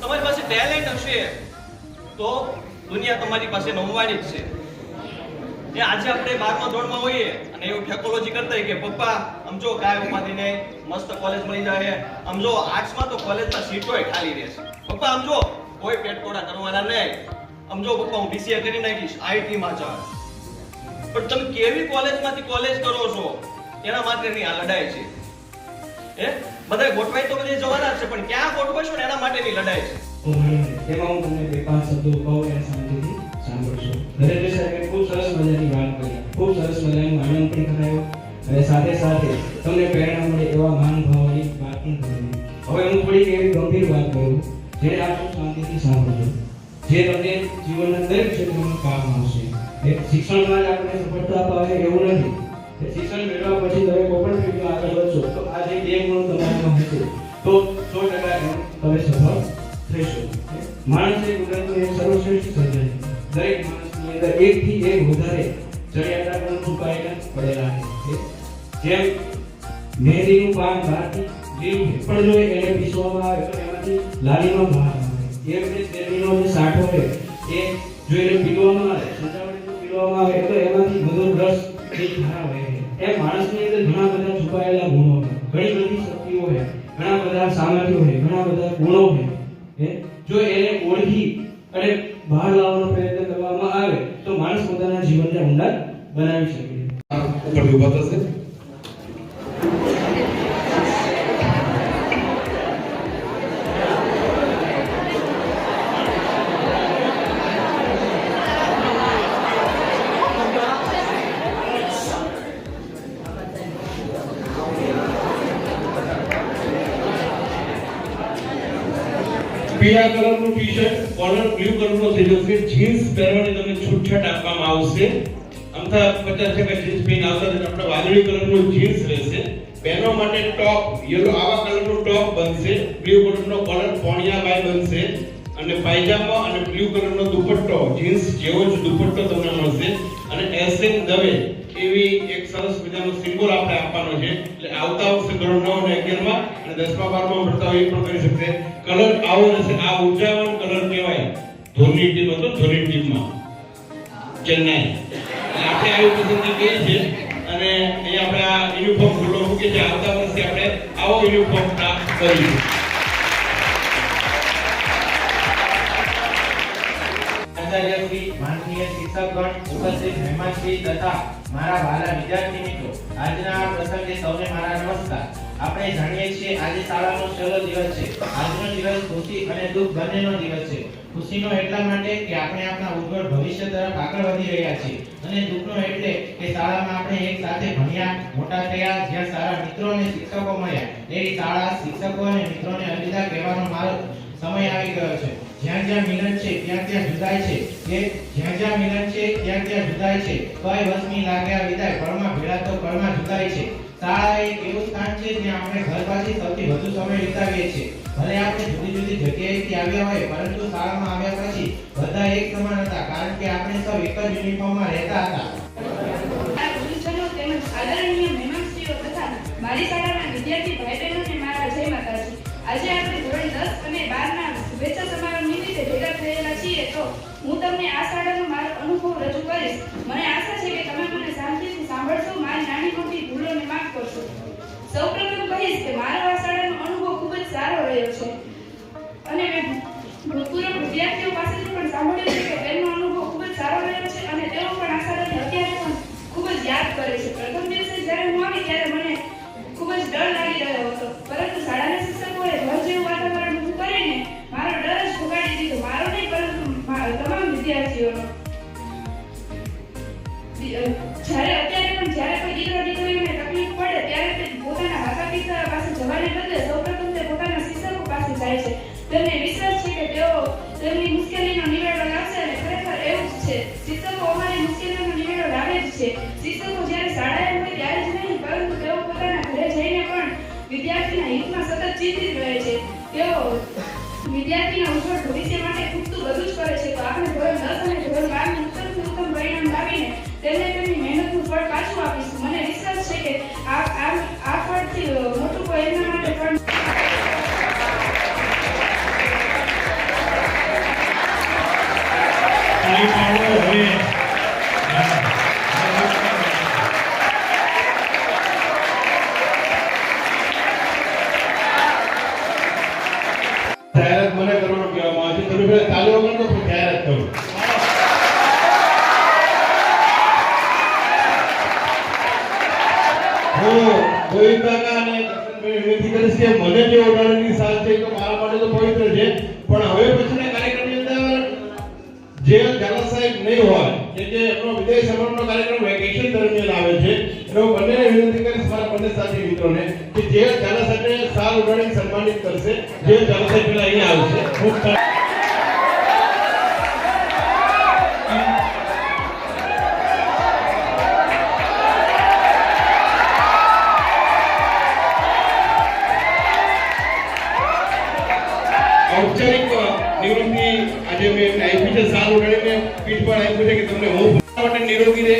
તમારી પાસે ટેલેન્ટ હશે તો દુનિયા તમારી પાસે નમવાની જ છે. એ આજે આપણે 12મા ધોરણમાં હોઈએ અને એવું ટેકનોલોજી કરતા હોય કે પપ્પા આમ જો કાય ઉપાધિને મસ્ત કોલેજ મળી જાય, આમ જો આર્ટ્સમાં તો કોલેજમાં સીટોય ખાલી રહેશે. પપ્પા આમ જો કોઈ પેટકોડા કરવાના નહીં, આમ જો પપ્પા હું બીસીએ કરી નાખીશ, આઈટી માં જાવ. પણ તમે કેવી કોલેજમાંથી કોલેજ કરો છો એના માટેની આ લડાઈ છે. બધા ગોઠવાઈ તો બધી જવાના છે પણ ક્યાં ગોઠવાશો ને એના માટેની લડાઈ છે. એમાં હું તમને 2-5 શબ્દો કહું એ શાંતિથી સાંભળશો. નરેન્દ્ર સાહેબે ખૂબ સરસ મજાની વાત કરી, ખૂબ સરસ મજાનો આનંદ પણ કરાયો અને સાથે સાથે તમને પ્રેરણા મળે એવા મહાનુભાવોની વાત પણ કરી. હવે હું થોડીક એવી ગંભીર વાત કરું જેને આપ શાંતિથી સાંભળજો, જે તમને જીવનના દરેક ક્ષેત્રમાં કામ આવશે. શિક્ષણમાં જ આપણે સફળતા અપાવે એવું નથી. શિક્ષણ મેળવ્યા પછી તમે કોઈ પણ ફિલ્ડમાં આગળ વધશો તો આ જે 2 ગુણ તમારામાં હશે તો 100% તમે સફળ થશો. માણસ એ કુદરતનું એક સર્વશ્રેષ્ઠ સર્જન છે. દરેક માણસની અંદર એકથી એક વધારે ચડિયાતા ગુણ છુપાયેલા પડેલા છે. મેરીનું પાન બહારથી લીલું છે, પણ જો એને પીસવામાં આવે તો એમાંથી લાલીનો બહાર આવે. એ રીતે શેરડીનો જે સાઠો છે એ જો એને પીવવામાં આવે, સજાવટે જો પીવવામાં આવે તો એમાંથી મધુર રસ એ ધારા વહે છે. એ માણસની અંદર ઘણા બધા છુપાયેલા ગુણો છે, ઘણી બધી શક્તિઓ છે, ઘણા બધા સામર્થ્યો છે, ઘણા બધા ગુણો છે. જો એને ઓળખી અને બહાર લાવવાનો પ્રયત્ન કરવામાં આવે તો માણસ પોતાના જીવનને ઊંડા બનાવી શકે. ઉપરથી ઊભા થશે. પીળા કલરનું ટી-શર્ટ, કોલર બ્લુ કલરનો થઈ જશે. જીન્સ પહેરવાની તમને છૂટછાટ આપવામાં આવશે. અમથા 50% જીન્સ પહેરીને આવતા તો આપણે વાદળી કલરનું જીન્સ રહેશે. બહેનો માટે ટોપ યલો આવા કલરનું ટોપ બનશે. બ્લુ કલરનો કોલર પોણિયા બાય બનશે અને પાયજામા અને બ્લુ કલરનો દુપટ્ટો જીન્સ જેવો જ દુપટ્ટો તમને મળશે. અને એસએન દવે એવી એક સરસ મજાનો સિમ્બોલ આપણે આપવાનો છે. એટલે આવતા વર્ષે ધોરણ 9 અને 11 માં અને 10મા 12મા ભણતા હોય એ પણ કરી શકશે. કલર આવો રહેશે. આ ઉર્જાવાન કલર કહેવાય. ધોની ટીમ હતો, ધોની ટીમમાં ચેન્નાઈ આપણે આવી પસંદગી કરી છે અને અહીં આપણે આ યુનિફોર્મ ખુલ્લો મૂકી છે. આવતા વર્ષે આપણે આવો યુનિફોર્મ પ્રાપ્ત કરીશું. આચાર્યશ્રી, માનનીય શિક્ષકગણ, ઉપસ્થિત મહેમાનશ્રી તથા મારા વહાલા વિદ્યાર્થી મિત્રો, આજના આ પ્રસંગે સૌને મારા નમસ્કાર. આપણે જાણીએ છીએ આજે શાળાનો છેલ્લો દિવસ છે. આજનો દિવસ ખુશી અને દુઃખ બંનેનો દિવસ છે. ખુશીનો એટલા માટે કે આપણે આપણા ઉજ્જવળ ભવિષ્ય તરફ આગળ વધી રહ્યા છીએ અને દુઃખનો એટલે કે શાળામાં આપણે એક સાથે ભણ્યા, મોટા થયા, જ્યાં સારા મિત્રો અને શિક્ષકો મળ્યા. એવી શાળા, શિક્ષકો અને મિત્રોને અલવિદા કહેવાનો મારો સમય આવી ગયો છે. જ્યાં જ્યાં મિલન છે ત્યાં ત્યાં જુદાઈ છે. કે જ્યાં જ્યાં મિલન છે ત્યાં ત્યાં જુદાઈ છે. તોય વસમી લાગ્યા વિદાય, પળમાં ભેળા તો પળમાં જુદાઈ છે. શાળા એક એવું સ્થાન છે જ્યાં આપણે ઘર પાછી સૌથી વધુ સમય વિતાવીએ છીએ. ભલે આપણે જુદી જુદી જગ્યાએથી આવ્યા હોય, પરંતુ શાળામાં આવ્યા પછી બધા એક સમાન હતા, કારણ કે આપણે સૌ એક જ યુનિફોર્મમાં રહેતા હતા. ગુરુજનો તેમજ આદરણીય મહેમાનશ્રીઓ તથા મારી શાળાના વિદ્યાર્થી ભાઈ બહેનોને મારા જય માતાજી. આજે આપણે ધોરણ 10 અને 12 ના શુભેચ્છા સમારોહ નિમિત્તે ભેગા થયેલા છીએ, તો હું તમને આ શાળાનો મારો અનુભવ રજૂ કરીશ. મને આશા છે કે તમે મને શાંતિથી સાંભળશો, મારી નાની મોટી ભૂલોને માફ કરશો. સૌપ્રથમ કહીશ કે મારો આ શાળાનો અનુભવ ખૂબ જ સારો રહ્યો છે અને મેં ભૂતપૂર્વ વિદ્યાર્થીઓ પાસેથી પણ સાંભળ્યું છે કે તેમનો અનુભવ ખૂબ જ સારો રહ્યો છે અને તેઓ પણ આ શાળાને અત્યારે પણ ખૂબ જ યાદ કરે છે. પ્રથમ દિવસે જ્યારે હું આવી ત્યારે મને ખૂબ જ ડર લાગી રહ્યો હતો, પરંતુ શાળાના શિક્ષકોએ ઘર જેવું વાતાવરણ ઊભું કરીને મારો ડર જ ભગાડી દીધો. મારો નહીં, પરંતુ તમામ વિદ્યાર્થીઓનો. જ્યારે અત્યારે પણ જ્યારે કોઈ દીકરા દીકરીઓને તકલીફ પડે ત્યારે તે પોતાના માતા પિતા પાસે જવાને બદલે સૌપ્રથમ તે પોતાના શિક્ષકો પાસે જાય છે. તેમને વિશ્વાસ છે કે તેઓ તેમની મુશ્કેલીનો નિવેડો લાવશે અને ખરેખર એવું જ છે. શિક્ષકો અમારી મુશ્કેલીનો નિવેડો લાવે જ છે. શિક્ષકો જ્યારે શાળાએ હોય ત્યારે જ નહીં, પરંતુ તેઓ પોતાના ઘરે જઈને પણ વિદ્યાર્થીના હિતમાં સતત ચિંતિત રહે છે. તેઓ વિદ્યાર્થીના ઉજ્જવળ ભવિષ્ય માટે ખૂટતું બધું જ કરે છે. તો આપણે ધોરણ 10 અને ધોરણ 12 ની ઉત્તમથી ઉત્તમ પરિણામ લાવીને તેમને તેમની મહેનતનું ફળ પાછું આપીશું. મને વિશ્વાસ છે કે આ ફળથી મોટું કોઈ એમના માટે પણ જાહેરાત મને કરવાનું કહેવામાં આવે છે. તમે પહેલા તાલીઓ કરો તો જાહેરાત કરો. હું ગોવિંદકાકા અને દર્શનભાઈ વિનંતી કરીશ કે મને જે ઓઢાડવાની સાથ છે તો મારા માટે તો પવિત્ર છે, પણ હવે પછીના કાર્યક્રમની અંદર જે ઝાલા સાહેબ નહીં હોય કે એમનો વિદેશ સમરનો કાર્યક્રમ વેકેશન દરમિયાન આવે છે, એટલે હું બંનેને વિનંતી કરીશ, મારા બંને સાથી મિત્રોને, કે જે ઝાલા સાહેબને સાલ ઉડાડીને સન્માનિત કરશે. જે ઝાલા સાહેબ પેલા અહીંયા આવશે. ઔપચારિક નિવૃત્તિ આજે મેં આપી છે. સાલ ઉડાડીને પીઠ પર આપ્યું છે કે તમને હું માટે નિરોગી રહે,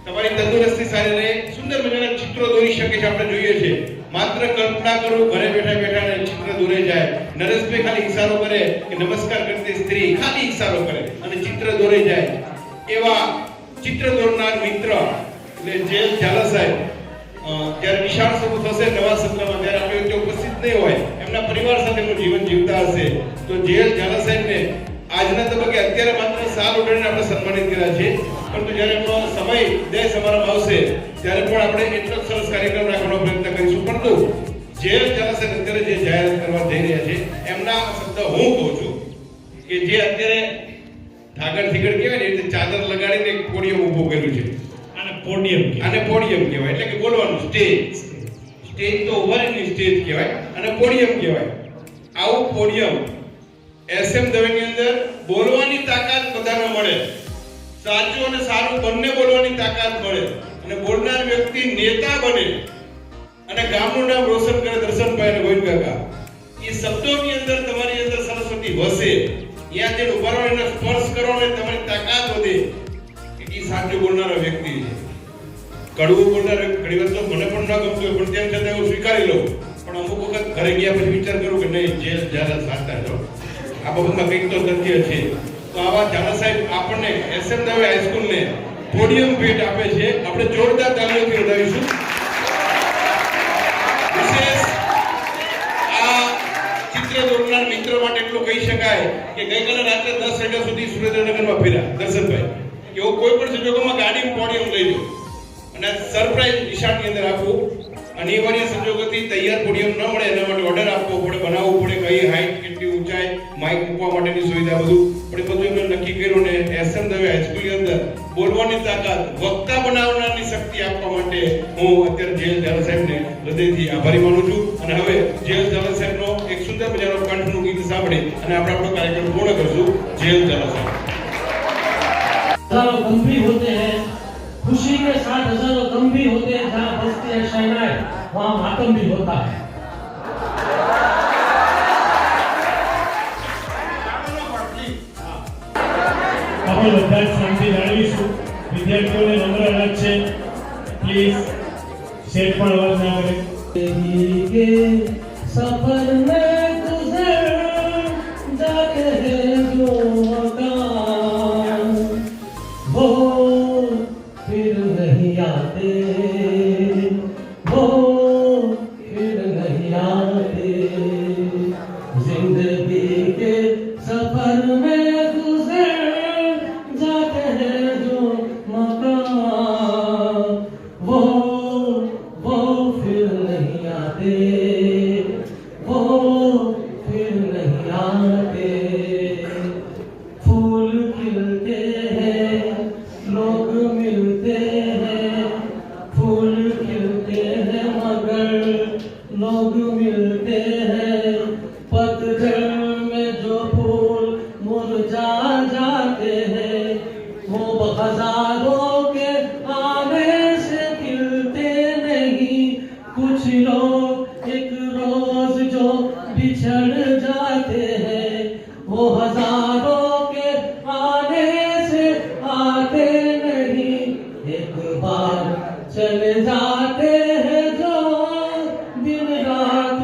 તમારી તંદુરસ્તી સારી રહે, સુંદર મજાના ચિત્રો દોરી શકે છે આપણે જોઈએ છે. માત્ર કલ્પના કરો ઘરે બેઠા બેઠા ને ચિત્ર દોરાઈ જાય. નરેશભાઈ ખાલી ઇશારો કરે કે નમસ્કાર કરતી સ્ત્રી, ખાલી ઇશારો કરે અને ચિત્ર દોરાઈ જાય. એવા ચિત્ર દોરનાર મિત્ર એટલે જેલ ઝાલા સાહેબ જ્યારે નિશાળ શરૂ થશે નવા સત્રમાં ત્યારે આપણે વચ્ચે ઉપસ્થિત નહીં હોય, એમના પરિવાર સાથે એમનું જીવન જીવતા હશે તો જેલ ઝાલા સાહેબને આજના તબક્કે અત્યારે માત્ર સાલ ઓઢાડીને આપણે સન્માનિત કર્યા છે, પરંતુ જ્યારે એમનો સમય દેહ સમારંભ આવશે ત્યારે પણ આપણે એટલો જ સરસ કાર્યક્રમ રાખવાનો પ્રયત્ન કરીશું. પરંતુ જેલ ઝાલા સાહેબ અત્યારે જે જાહેરાત કરવા જઈ રહ્યા છે એમના શબ્દ હું કહું છું કે જે અત્યારે ઠાકર થીગડ કહેવાય ને એટલે ચાદર લગાડીને એક પોડિયમ ઊભું કર્યું છે. આને પોડિયમ કહેવાય એટલે કે બોલવાનું સ્ટેજ. સ્ટેજ તો ઉભારીની સ્ટેજ કહેવાય અને પોડિયમ કહેવાય. આવું પોડિયમ એસએમ દવેની અંદર બોલવાની તાકાત બધાને મળે, સાચું અને સારું બંને બોલવાની તાકાત મળે અને બોલનાર વ્યક્તિ નેતા બને અને ગામનું નામ રોશન કરે. દર્શનભાઈ અને ગોવિંદ કાકા એ શબ્દોની અંદર તમારી અંદર સરસ્વતી વસે, ત્યાં જે ઉભા રહો એને સ્પર્શ કરો ને તમારી તાકાત વધે. એ સાચું બોલનારો વ્યક્તિ છે. કડવું બોલનાર ઘણી વાર તો મને પણ ન ગમતું હોય પણ તેમ છતાં હું સ્વીકારી લઉં, પણ અમુક વખત ઘરે ગયા પછી વિચાર કરું કે નહીં જેલ ઝાલા સાચા છો, આ બાબતમાં કંઈક તો તથ્ય છે. તો આવા ઝાલા સાહેબ આપણને એસએમ દવે હાઈસ્કૂલને પોડિયમ ભેટ આપે છે. આપણે જોરદાર તાલીઓથી વધાવીશું. વિશેષ આ ચિત્ર દોરનાર મિત્રો માટે એટલું કહી શકાય કે ગઈકાલે રાત્રે 10 વાગ્યા સુધી સુરેન્દ્રનગરમાં ફર્યા દર્શનભાઈ કે કોઈ પણ સંજોગોમાં ગાડીમાં પોડિયમ લઈ લો અને સરપ્રાઈઝ નિશાળની અંદર આપવું. અનિવાર્ય સંજોગોથી તૈયાર પોડિયમ ન મળે એના માટે ઓર્ડર આપવો પડે, બનાવવું પડે, કઈ હાઈટ કેટલી ઊંચાઈ, માઇક મૂકવા માટેની સુવિધા બધું એમને નક્કી કર્યું ને એસએમ દવે હાઈસ્કૂલની અંદર બોલવાની તાકાત, વક્તા બનાવનારની શક્તિ આપવા માટે હું અત્યારે જેલ ઝાલા સાહેબને હૃદયથી આભારી માનું છું. અને હવે જેલ ઝાલા સાહેબનો એક સુંદર મજાનો કંઠનું ગીત સાંભળી અને આપણે આપણો કાર્યક્રમ પૂર્ણ કરશું. જેલ ઝાલા સાહેબ. हजारों गम भी होते हैं, खुशी के साथ हजारों गम भी होते हैं, जहाँ बसती है शहनाई वहाँ मातम भी होता है. આપણે બધા જ શાંતિ જાળવીશું. વિદ્યાર્થીઓને નમ્ર અલગ છે, પ્લીઝ સેટ પણ અવાજ ના કરે. કે સફર મેં ગુજર જાતે હૈ જો મકાન वो फिर नहीं आते, वो फिर नहीं आते. जिंदगी के सफर में गुजर जाते हैं जो मकान वो फिर नहीं आते, वो फिर नहीं आते. फूल खिलते हैं, लोग मिलते हैं, फूल खिलते हैं मगर लोग मिलते हैं. पतझड़ में जो फूल मुरझा जाते हैं वो हजारों के आने से खिलते नहीं. कुछ लोग एक रोज जो बिछड़ जाते हैं वो हजारों के आने से आते नहीं. एक बार चले जाते हैं जो दिन रात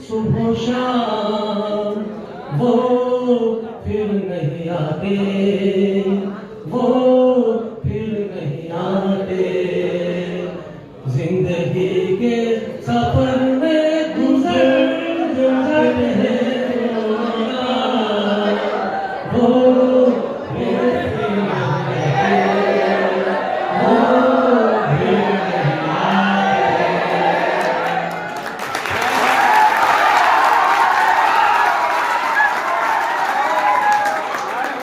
सुबह शाम वो फिर नहीं आते, वो फिर नहीं आते. जिंदगी के सफर में गुजर जाते हैं